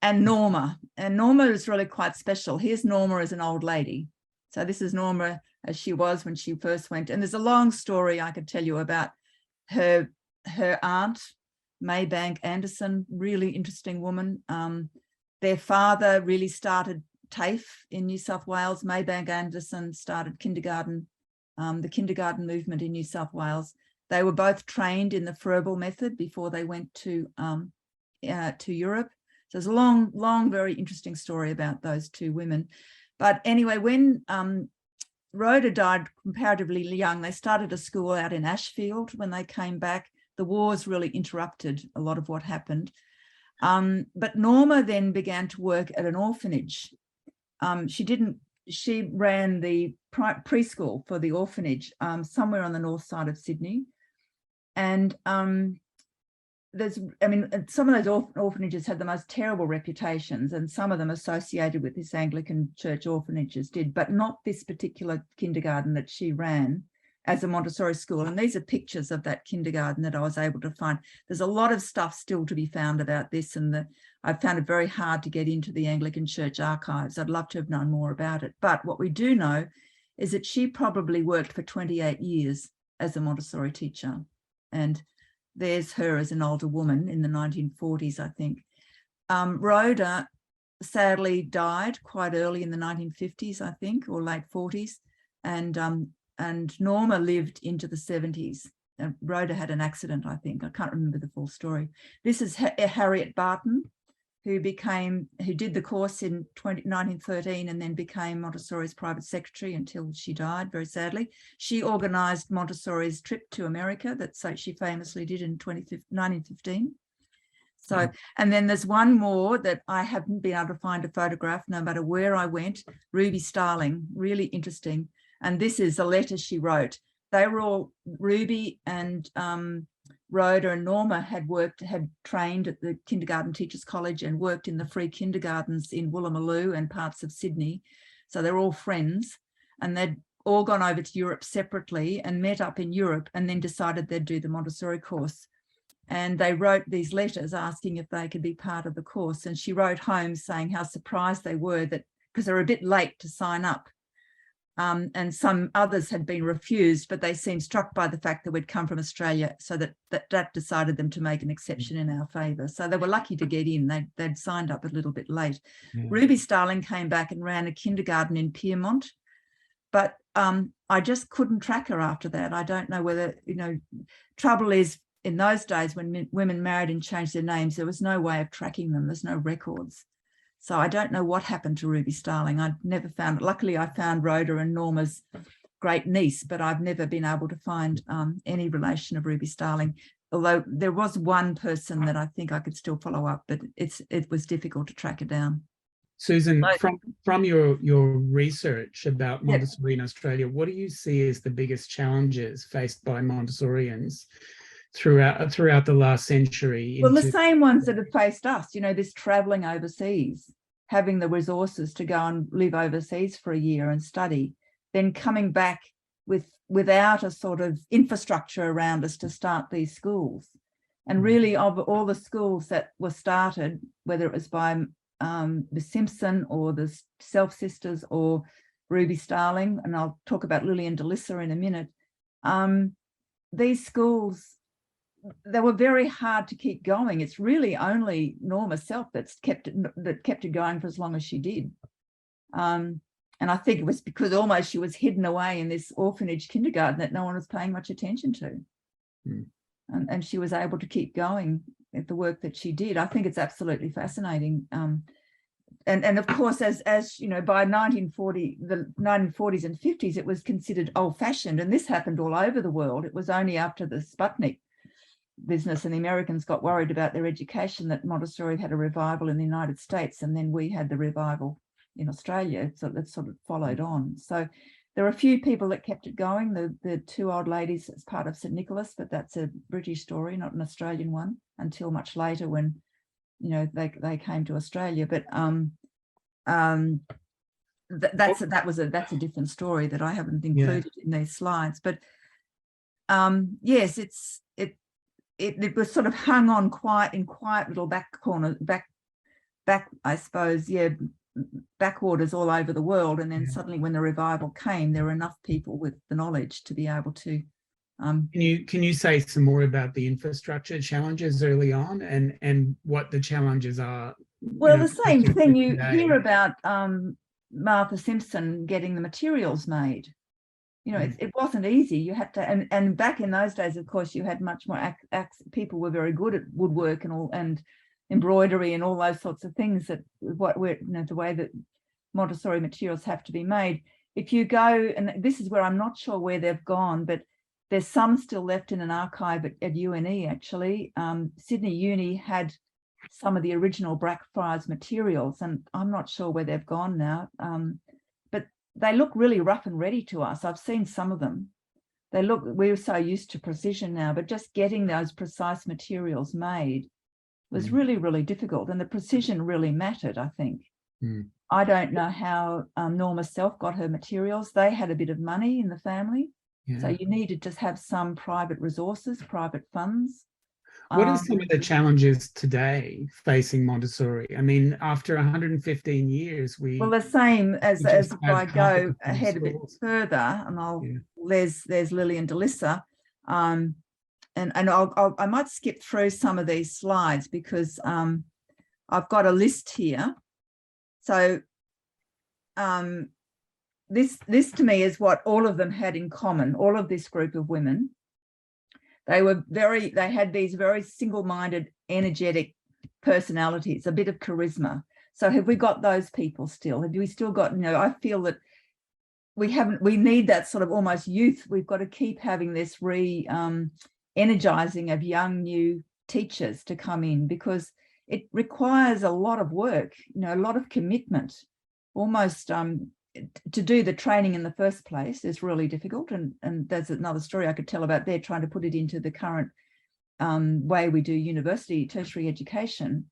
and Norma. And Norma is really quite special. Here's Norma as an old lady. So this is Norma as she was when she first went. And there's a long story I could tell you about her aunt, Maybank Anderson, really interesting woman. Their father really started TAFE in New South Wales. Maybank Anderson started kindergarten, the kindergarten movement in New South Wales. They were both trained in the Froebel method before they went to Europe. So there's a long, very interesting story about those 2 women. But anyway, when Rhoda died comparatively young, they started a school out in Ashfield. When they came back, the wars really interrupted a lot of what happened. But Norma then began to work at an orphanage. She ran the preschool for the orphanage somewhere on the north side of Sydney. And I mean, some of those orphanages had the most terrible reputations, and some of them associated with this Anglican church orphanages did, but not this particular kindergarten that she ran as a Montessori school. And these are pictures of that kindergarten that I was able to find. There's a lot of stuff still to be found about this, and I found it very hard to get into the Anglican Church archives. I'd love to have known more about it. But what we do know is that she probably worked for 28 years as a Montessori teacher. And there's her as an older woman in the 1940s, I think. Rhoda sadly died quite early in the 1950s, I think, or late 40s. And Norma lived into the 70s. Rhoda had an accident, I think. I can't remember the full story. This is Harriet Barton, who did the course in 1913 and then became Montessori's private secretary until she died, very sadly. She organised Montessori's trip to America that she famously did in 1915. So, and then there's one more that I haven't been able to find a photograph, no matter where I went. Ruby Starling, really interesting. And this is a letter she wrote. They were all, Ruby and Rhoda and Norma had trained at the Kindergarten Teachers College and worked in the free kindergartens in Woolloomooloo and parts of Sydney. So they're all friends, and they'd all gone over to Europe separately and met up in Europe, and then decided they'd do the Montessori course. And they wrote these letters asking if they could be part of the course. And she wrote home saying how surprised they were that, because they were a bit late to sign up. And some others had been refused, but they seemed struck by the fact that we'd come from Australia, so that decided them to make an exception in our favour. So they were lucky to get in. They'd signed up a little bit late. Yeah. Ruby Starling came back and ran a kindergarten in Pyrmont, but I just couldn't track her after that. I don't know whether, trouble is, in those days when women married and changed their names, there was no way of tracking them. There's no records. So I don't know what happened to Ruby Starling. I'd never found it. Luckily, I found Rhoda and Norma's great niece, but I've never been able to find any relation of Ruby Starling. Although there was one person that I think I could still follow up, but it was difficult to track her down. Susan, from your research about Montessori in Australia, what do you see as the biggest challenges faced by Montessorians throughout the last century? Well, the same ones that have faced us, this traveling overseas, having the resources to go and live overseas for a year and study, then coming back without a sort of infrastructure around us to start these schools. And really, of all the schools that were started, whether it was by the Simpson or the Self Sisters or Ruby Starling, and I'll talk about Lillian DeLissa in a minute, these schools, they were very hard to keep going. It's really only Norma Self that kept it going for as long as she did. And I think it was because almost she was hidden away in this orphanage kindergarten that no one was paying much attention to. And she was able to keep going at the work that she did. I think it's absolutely fascinating. And of course, as by 1940, the 1940s and 50s, it was considered old-fashioned, and this happened all over the world. It was only after the Sputnik business and the Americans got worried about their education that Montessori had a revival in the United States, and then we had the revival in Australia. So that sort of followed on. So there are a few people that kept it going. The two old ladies as part of St Nicholas, but that's a British story, not an Australian one, until much later when they came to Australia. But that's a different story that I haven't included in these slides. But yes, it was sort of hung on in quiet little back corner, back, I suppose, backwaters all over the world. And then suddenly when the revival came, there were enough people with the knowledge to be able to. Can you say some more about the infrastructure challenges early on and what the challenges are? Well, the same thing you hear about Martha Simpson getting the materials made. It wasn't easy. You had to, and back in those days, of course, you had much more people were very good at woodwork and embroidery and all those sorts of things the way that Montessori materials have to be made. If you go, and this is where I'm not sure where they've gone, but there's some still left in an archive at UNE, actually. Sydney Uni had some of the original Blackfriars materials, and I'm not sure where they've gone now. But they look really rough and ready to us. I've seen some of them. we're so used to precision now, but just getting those precise materials made was really, really difficult. And the precision really mattered, I think. I don't know how Norma Self got her materials. They had a bit of money in the family. So you needed to have some private resources, private funds. What are some of the challenges today facing Montessori? I mean, after 115 years, well, the same as if I go ahead a bit further, and there's Lily and Delissa, and I might skip through some of these slides because I've got a list here. So this to me is what all of them had in common. All of this group of women. They had these very single-minded, energetic personalities, a bit of charisma. So have we got those people still? Have we still got, I feel that we need that sort of almost youth. We've got to keep having this energizing of young, new teachers to come in, because it requires a lot of work, a lot of commitment, almost to do the training in the first place is really difficult. And there's another story I could tell about there, trying to put it into the current way we do university, tertiary education.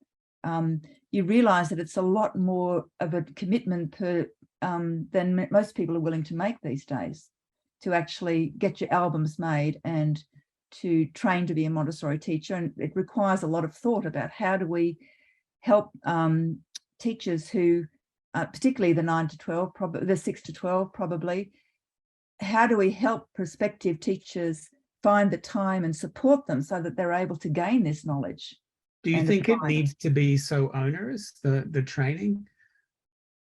You realize that it's a lot more of a commitment than most people are willing to make these days, to actually get your albums made and to train to be a Montessori teacher. And it requires a lot of thought about how do we help teachers who, particularly the 9 to 12, probably the 6 to 12, probably. How do we help prospective teachers find the time and support them so that they're able to gain this knowledge? Do you think it needs to be so onerous, the training?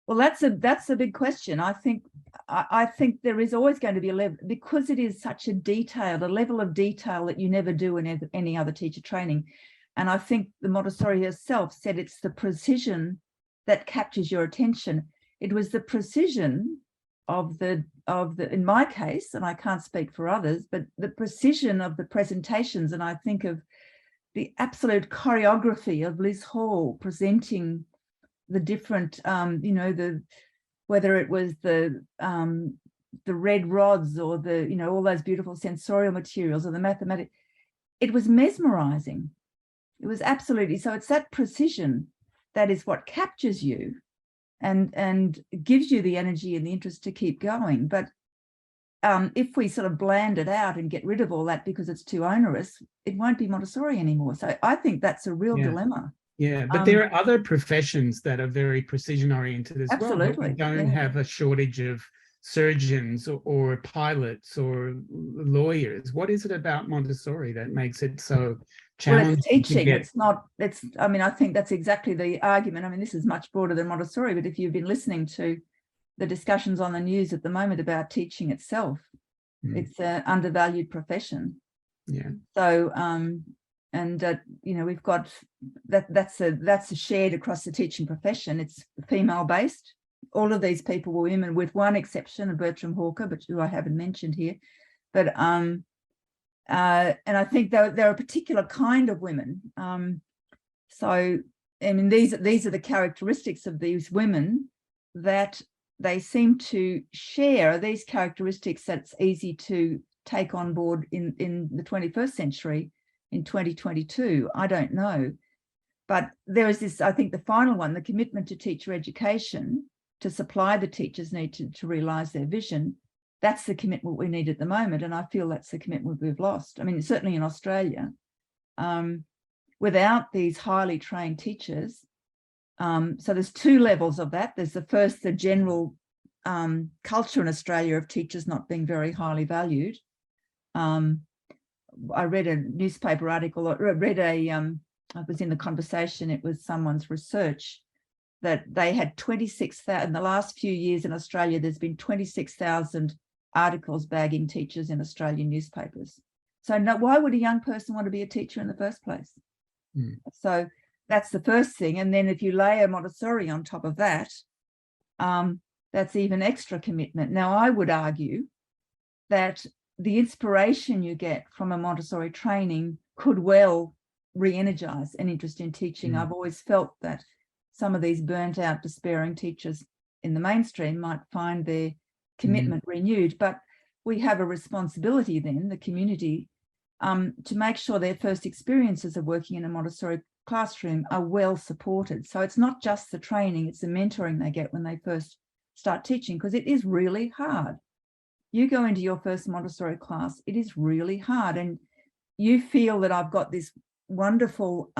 Well, that's a big question. I think there is always going to be a level, because it is such a level of detail that you never do in any other teacher training. And I think the Montessori herself said it's the precision that captures your attention. It was the precision of the in my case, and I can't speak for others, but the precision of the presentations. And I think of the absolute choreography of Liz Hall presenting the different, whether it was the red rods or the, all those beautiful sensorial materials or the mathematics. It was mesmerizing. It was absolutely, so it's that precision that is what captures you and gives you the energy and the interest to keep going. But if we sort of bland it out and get rid of all that because it's too onerous, it won't be Montessori anymore. So I think that's a real dilemma. Yeah, but there are other professions that are very precision oriented as well. Absolutely. We don't have a shortage of surgeons or pilots or lawyers. What is it about Montessori that makes it so challenging? Well, it's teaching. I think that's exactly the argument. I mean, this is much broader than Montessori, but if you've been listening to the discussions on the news at the moment about teaching itself, it's an undervalued profession. Yeah. So, we've got that's shared across the teaching profession. It's female based. All of these people were women, with one exception of Bertram Hawker, but who I haven't mentioned here. But and I think they're a particular kind of women. So I mean, these are the characteristics of these women that they seem to share. These characteristics that's easy to take on board in the 21st century. In 2022, I don't know. But there is this, I think the final one, the commitment to teacher education, to supply the teachers need to realise their vision. That's the commitment we need at the moment. And I feel that's the commitment we've lost. I mean, certainly in Australia, without these highly trained teachers. So there's two levels of that. There's the first, the general culture in Australia of teachers not being very highly valued. I read a newspaper article, I was in the conversation, it was someone's research that they had 26,000, in the last few years in Australia, there's been 26,000 articles bagging teachers in Australian newspapers. So why would a young person want to be a teacher in the first place? So that's the first thing. And then if you layer Montessori on top of that, that's even extra commitment. Now, I would argue that the inspiration you get from a Montessori training could well re-energize an interest in teaching. I've always felt that some of these burnt out, despairing teachers in the mainstream might find their commitment renewed. But we have a responsibility then, the community, to make sure their first experiences of working in a Montessori classroom are well supported. So it's not just the training, it's the mentoring they get when they first start teaching, because it is really hard. You go into your first Montessori class, it is really hard. And you feel that I've got this wonderful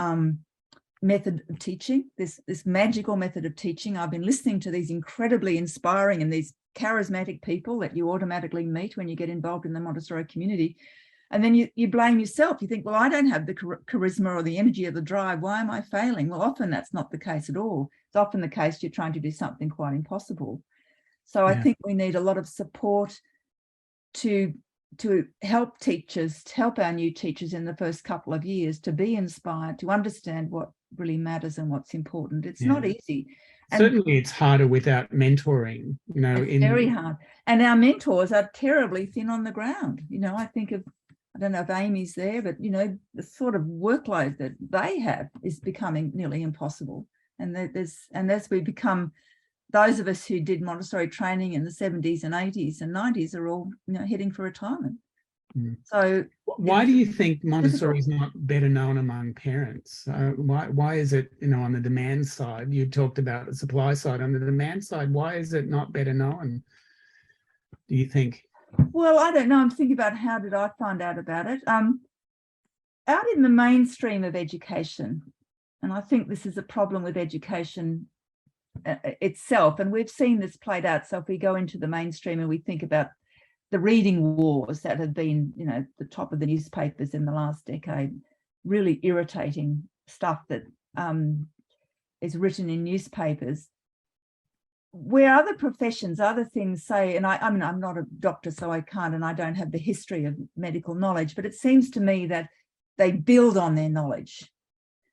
method of teaching, this magical method of teaching. I've been listening to these incredibly inspiring and these charismatic people that you automatically meet when you get involved in the Montessori community. And then you blame yourself. You think, well, I don't have the charisma or the energy or the drive. Why am I failing? Well, often that's not the case at all. It's often the case you're trying to do something quite impossible. So I think we need a lot of support to help teachers, to help our new teachers in the first couple of years to be inspired, to understand what really matters and what's important. It's not easy. And certainly it's harder without mentoring, you know. It's very hard. And our mentors are terribly thin on the ground. You know, I think of, I don't know if Amy's there, but, you know, the sort of workload that they have is becoming nearly impossible. And as we become, those of us who did Montessori training in the 70s and 80s and 90s are all, you know, heading for retirement. So why do you think Montessori is not better known among parents? Why is it, you know, on the demand side? You talked about the supply side. On the demand side, why is it not better known, do you think? Well, I don't know. I'm thinking about how did I find out about it? Out in the mainstream of education, and I think this is a problem with education itself, and we've seen this played out. So if we go into the mainstream and we think about the reading wars that have been, you know, the top of the newspapers in the last decade, really irritating stuff that is written in newspapers, where other professions, other things say, and I mean, I'm not a doctor, so I can't, and I don't have the history of medical knowledge, but it seems to me that they build on their knowledge.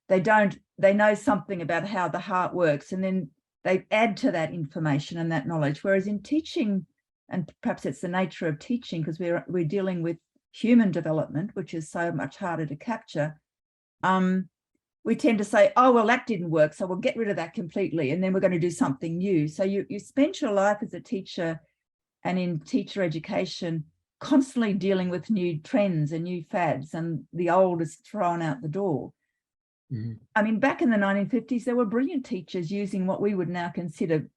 They know something about how the heart works, and then they add to that information and that knowledge. Whereas in teaching, and perhaps it's the nature of teaching, because we're dealing with human development, which is so much harder to capture, we tend to say, oh, well, that didn't work, so we'll get rid of that completely, and then we're going to do something new. So you spend your life as a teacher and in teacher education constantly dealing with new trends and new fads, and the old is thrown out the door. I mean, back in the 1950s, there were brilliant teachers using what we would now consider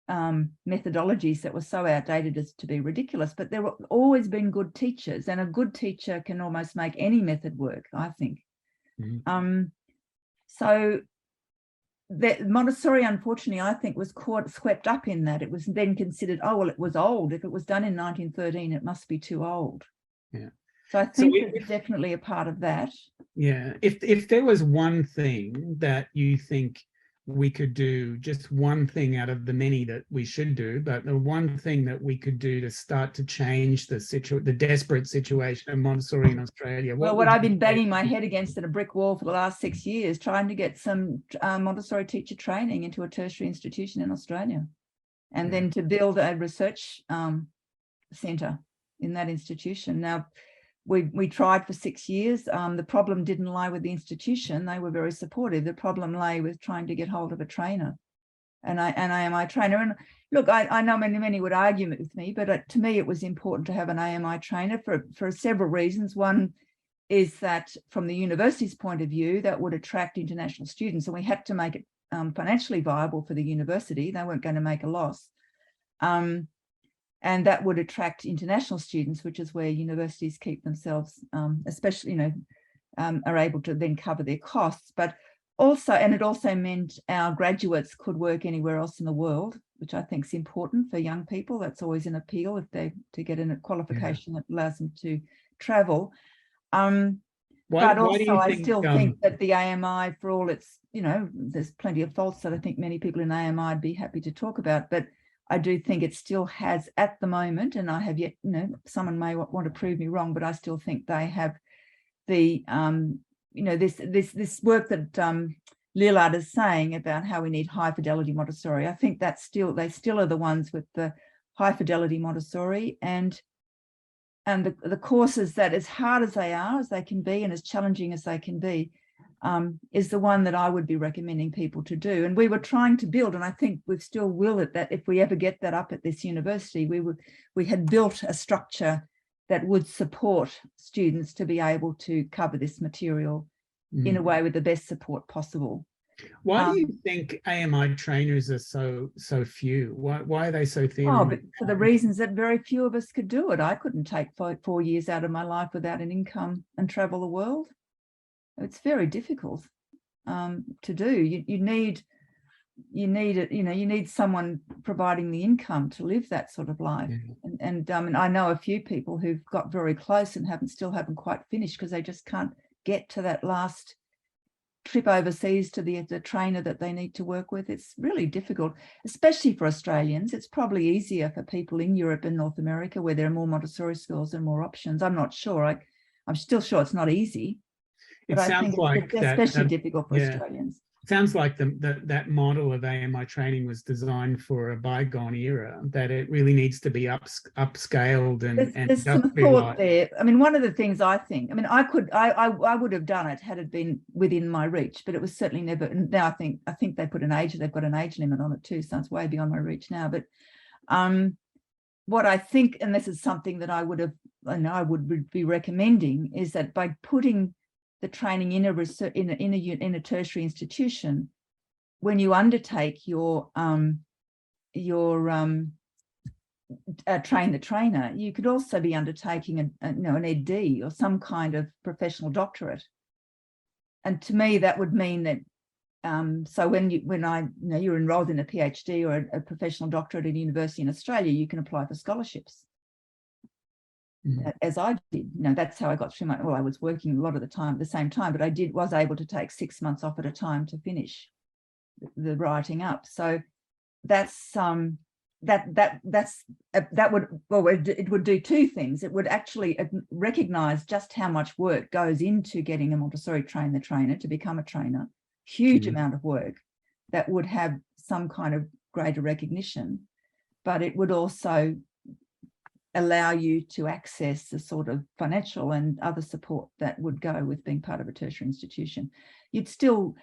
methodologies that were so outdated as to be ridiculous, but there have always been good teachers, and a good teacher can almost make any method work, I think. So the Montessori, unfortunately, I think was swept up in that. It was then considered, oh, well, it was old. If it was done in 1913, it must be too old. So I think it's definitely a part of that. Yeah. If there was one thing that you think we could do, just one thing out of the many that we should do, but the one thing that we could do to start to change the desperate situation of Montessori in Australia. What I've been banging my head against at a brick wall for the last 6 years, trying to get some Montessori teacher training into a tertiary institution in Australia, and then to build a research centre in that institution. Now, we tried for 6 years. The problem didn't lie with the institution. They were very supportive. The problem lay with trying to get hold of a trainer, and I am a trainer. And look, I know many would argue with me, but to me, it was important to have an AMI trainer for several reasons. One is that from the university's point of view, that would attract international students, and we had to make it financially viable for the university. They weren't going to make a loss. And that would attract international students, which is where universities keep themselves, especially, are able to then cover their costs. But also, and it also meant our graduates could work anywhere else in the world, which I think is important for young people. That's always an appeal if they to get in a qualification that allows them to travel. But also, I still think that the AMI, for all its, there's plenty of faults that I think many people in AMI would be happy to talk about, but I do think it still has at the moment, and I have yet, someone may want to prove me wrong, but I still think they have the, this work that Lillard is saying about how we need high fidelity Montessori. I think that's they still are the ones with the high fidelity Montessori, and the courses that, as hard as they can be, and as challenging as they can be, is the one that I would be recommending people to do. And we were trying to build, and I think we still will, that if we ever get that up at this university, we had built a structure that would support students to be able to cover this material in a way with the best support possible. Why do you think AMI trainers are so few? Why are they so thin? Oh, but for the reasons that very few of us could do it. I couldn't take 4 years out of my life without an income and travel the world. It's very difficult to do. You need it, you need someone providing the income to live that sort of life. And I know a few people who've got very close and still haven't quite finished because they just can't get to that last trip overseas to the trainer that they need to work with. It's really difficult, especially for Australians. It's probably easier for people in Europe and North America where there are more Montessori schools and more options. I'm not sure. I'm still sure it's not easy. But I think it's especially difficult for Australians. Sounds like that model of AMI training was designed for a bygone era, that it really needs to be upscaled and there's some thought there. I mean, one of the things I think, I mean, I would have done it had it been within my reach, but it was certainly never. Now I think they've got an age limit on it too, so it's way beyond my reach now. But what I think, and this is something that I would be recommending, is that by putting the training in a tertiary institution, when you undertake your train the trainer, you could also be undertaking an ED or some kind of professional doctorate. And to me, that would mean that so when you're enrolled in a PhD or a professional doctorate at a university in Australia, you can apply for scholarships. As I did. That's how I got through I was working a lot of the time at the same time, but I was able to take 6 months off at a time to finish the writing up. So that's it would do two things. It would actually recognize just how much work goes into getting a Montessori trainer to become a trainer. Huge amount of work that would have some kind of greater recognition, but it would also allow you to access the sort of financial and other support that would go with being part of a tertiary institution. You'd still,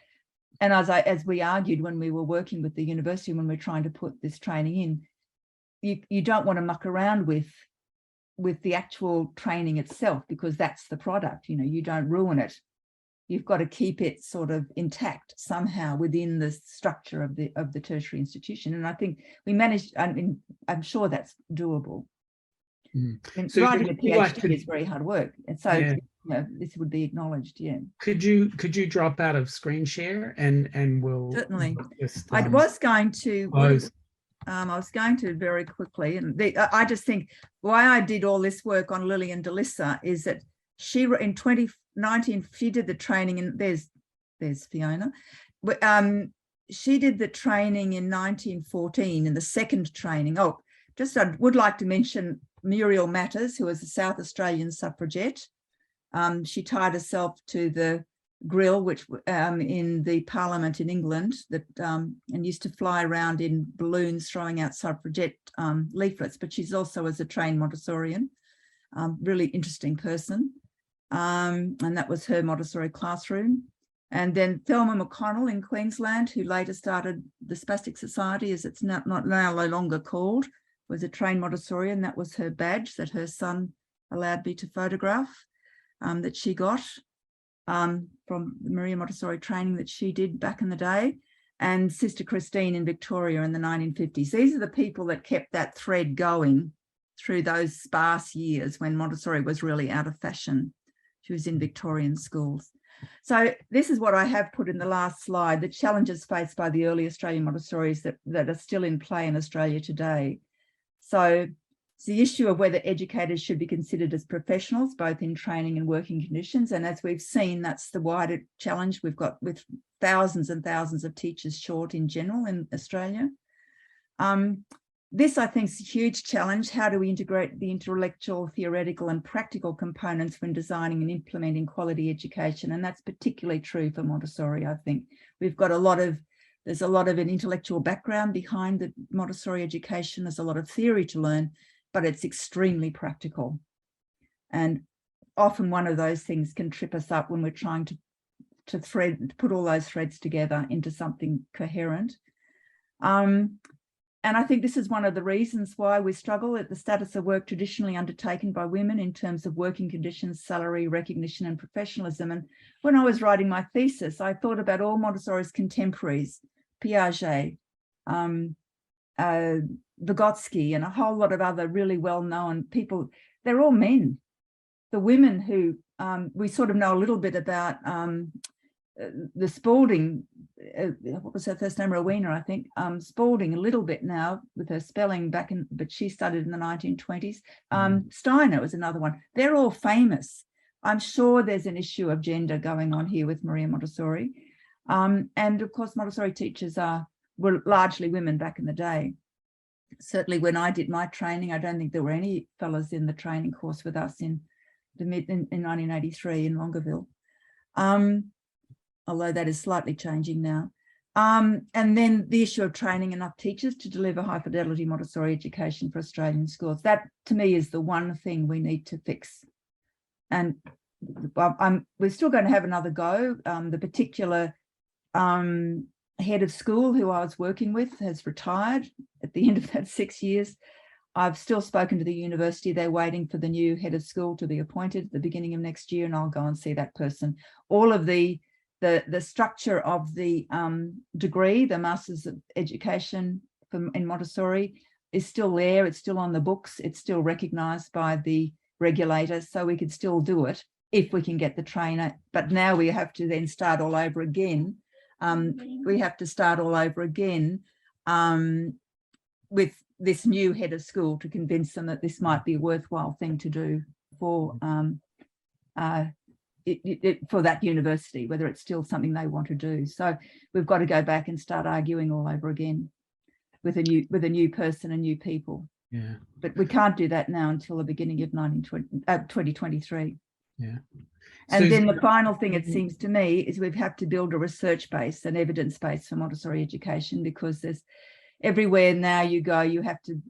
and as we argued when we were working with the university, when we're trying to put this training in, you don't want to muck around with the actual training itself, because that's the product. You don't ruin it. You've got to keep it sort of intact somehow within the structure of the tertiary institution. And I think we managed. I'm sure that's doable. And so writing a PhD is very hard work, and so this would be acknowledged. Could you drop out of screen share and we'll certainly. Just, I was going to close. I was going to very quickly, and I just think why I did all this work on Lillian DeLissa is that she in 2019 she did the training, and there's Fiona. She did the training in 1914 in the second training. I would like to mention Muriel Matters, who was a South Australian suffragette. She tied herself to the grill, which in the Parliament in England, and used to fly around in balloons throwing out suffragette leaflets. But she's also as a trained Montessorian, really interesting person. And that was her Montessori classroom. And then Thelma McConnell in Queensland, who later started the Spastic Society, as it's now no longer called, was a trained Montessorian. That was her badge that her son allowed me to photograph, that she got from the Maria Montessori training that she did back in the day. And Sister Christine in Victoria in the 1950s. These are the people that kept that thread going through those sparse years when Montessori was really out of fashion. She was in Victorian schools. So this is what I have put in the last slide, the challenges faced by the early Australian Montessoris that are still in play in Australia today. So it's the issue of whether educators should be considered as professionals, both in training and working conditions. And as we've seen, that's the wider challenge we've got with thousands and thousands of teachers short in general in Australia. This, I think, is a huge challenge. How do we integrate the intellectual, theoretical and practical components when designing and implementing quality education? And that's particularly true for Montessori, I think. We've got there's a lot of an intellectual background behind the Montessori education. There's a lot of theory to learn, but it's extremely practical. And often one of those things can trip us up when we're trying to put all those threads together into something coherent. I think this is one of the reasons why we struggle at the status of work traditionally undertaken by women in terms of working conditions, salary, recognition, and professionalism. And when I was writing my thesis, I thought about all Montessori's contemporaries, Piaget, Vygotsky, and a whole lot of other really well-known people. They're all men. The women who we sort of know a little bit about, the Spalding, what was her first name? Rowena, I think. Spalding a little bit now with her spelling back in, but she studied in the 1920s. Steiner was another one. They're all famous. I'm sure there's an issue of gender going on here with Maria Montessori. And of course, Montessori teachers were largely women back in the day. Certainly when I did my training, I don't think there were any fellas in the training course with us in 1983 in Longueville. Although that is slightly changing now. And then the issue of training enough teachers to deliver high fidelity Montessori education for Australian schools. That to me is the one thing we need to fix. And we're still going to have another go. The particular head of school who I was working with has retired at the end of that 6 years. I've still spoken to the university. They're waiting for the new head of school to be appointed at the beginning of next year, and I'll go and see that person. All of the structure of the degree, the Masters of Education in Montessori, is still there. It's still on the books. It's still recognised by the regulators, so we could still do it if we can get the trainer. But now we have to then start all over again. We have to start all over again with this new head of school to convince them that this might be a worthwhile thing to do for for that university, whether it's still something they want to do. So we've got to go back and start arguing all over again with a new person and new people. Yeah. But we can't do that now until the beginning of 2023. Yeah. And Susan, then the final thing, it seems to me, is we have to build a research base, an evidence base for Montessori education, because there's everywhere now you go, you have to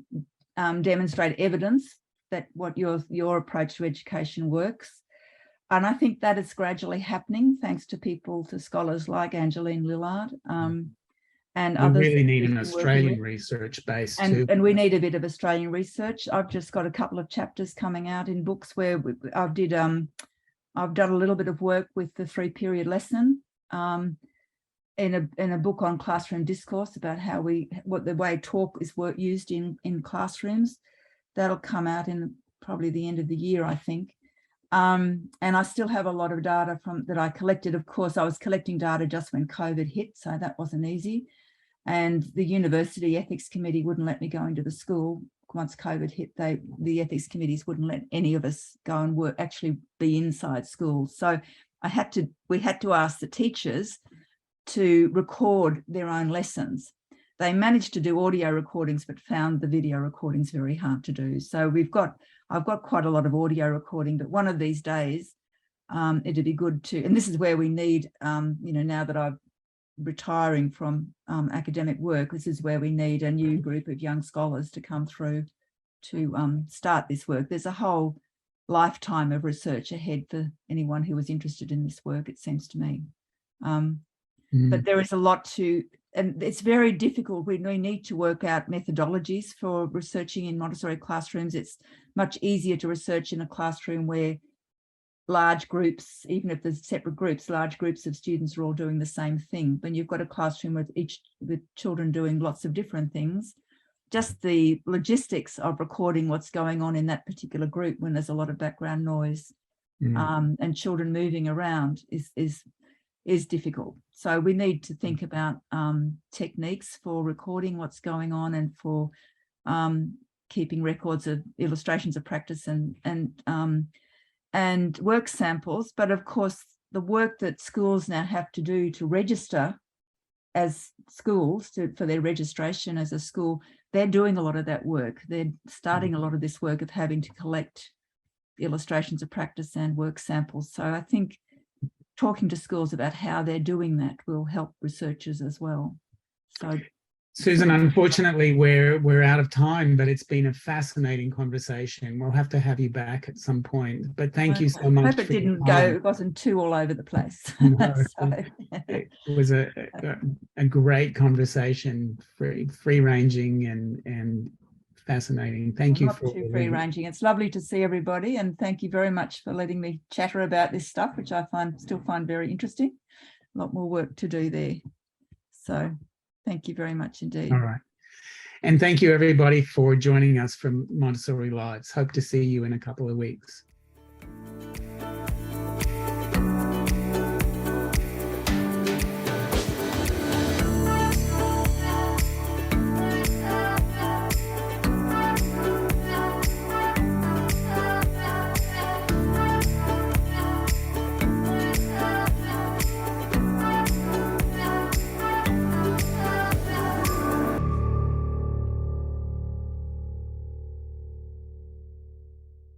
demonstrate evidence that what your approach to education works. And I think that is gradually happening thanks to scholars like Angeline Lillard and we others. We really need an Australian research base too. And we need a bit of Australian research. I've just got a couple of chapters coming out in books where I've done a little bit of work with the 3-period lesson in a book on classroom discourse about what the way talk is used in classrooms. That'll come out in probably the end of the year, I think. And I still have a lot of data that I collected. Of course, I was collecting data just when COVID hit, so that wasn't easy. And the university ethics committee wouldn't let me go into the school. Once COVID hit, the ethics committees wouldn't let any of us go and actually be inside schools. So we had to ask the teachers to record their own lessons. They managed to do audio recordings, but found the video recordings very hard to do. So I've got quite a lot of audio recording, but one of these days it'd be good to, and this is where we need, now that I'm retiring from academic work, this is where we need a new group of young scholars to come through to start this work. There's a whole lifetime of research ahead for anyone who was interested in this work, it seems to me. But there is a lot and it's very difficult. We need to work out methodologies for researching in Montessori classrooms. It's much easier to research in a classroom where large groups, even if there's separate groups, large groups of students are all doing the same thing. When you've got a classroom with children doing lots of different things, just the logistics of recording what's going on in that particular group when there's a lot of background noise and children moving around is difficult. So we need to think about techniques for recording what's going on and for keeping records of illustrations of practice and work samples. But of course, the work that schools now have to do to register as schools for their registration as a school, they're doing a lot of that work. They're starting a lot of this work of having to collect illustrations of practice and work samples. So I think talking to schools about how they're doing that will help researchers as well. Susan, unfortunately, we're out of time, but it's been a fascinating conversation. We'll have to have you back at some point. But thank you so much. I hope it for your didn't go, time. it wasn't too all over the place. No, So, it was a great conversation, free ranging and fascinating. Thank you not for too free ranging. It's lovely to see everybody, and thank you very much for letting me chatter about this stuff, which I still find very interesting. A lot more work to do there. So thank you very much indeed. All right. And thank you everybody for joining us from Montessori Lives. Hope to see you in a couple of weeks.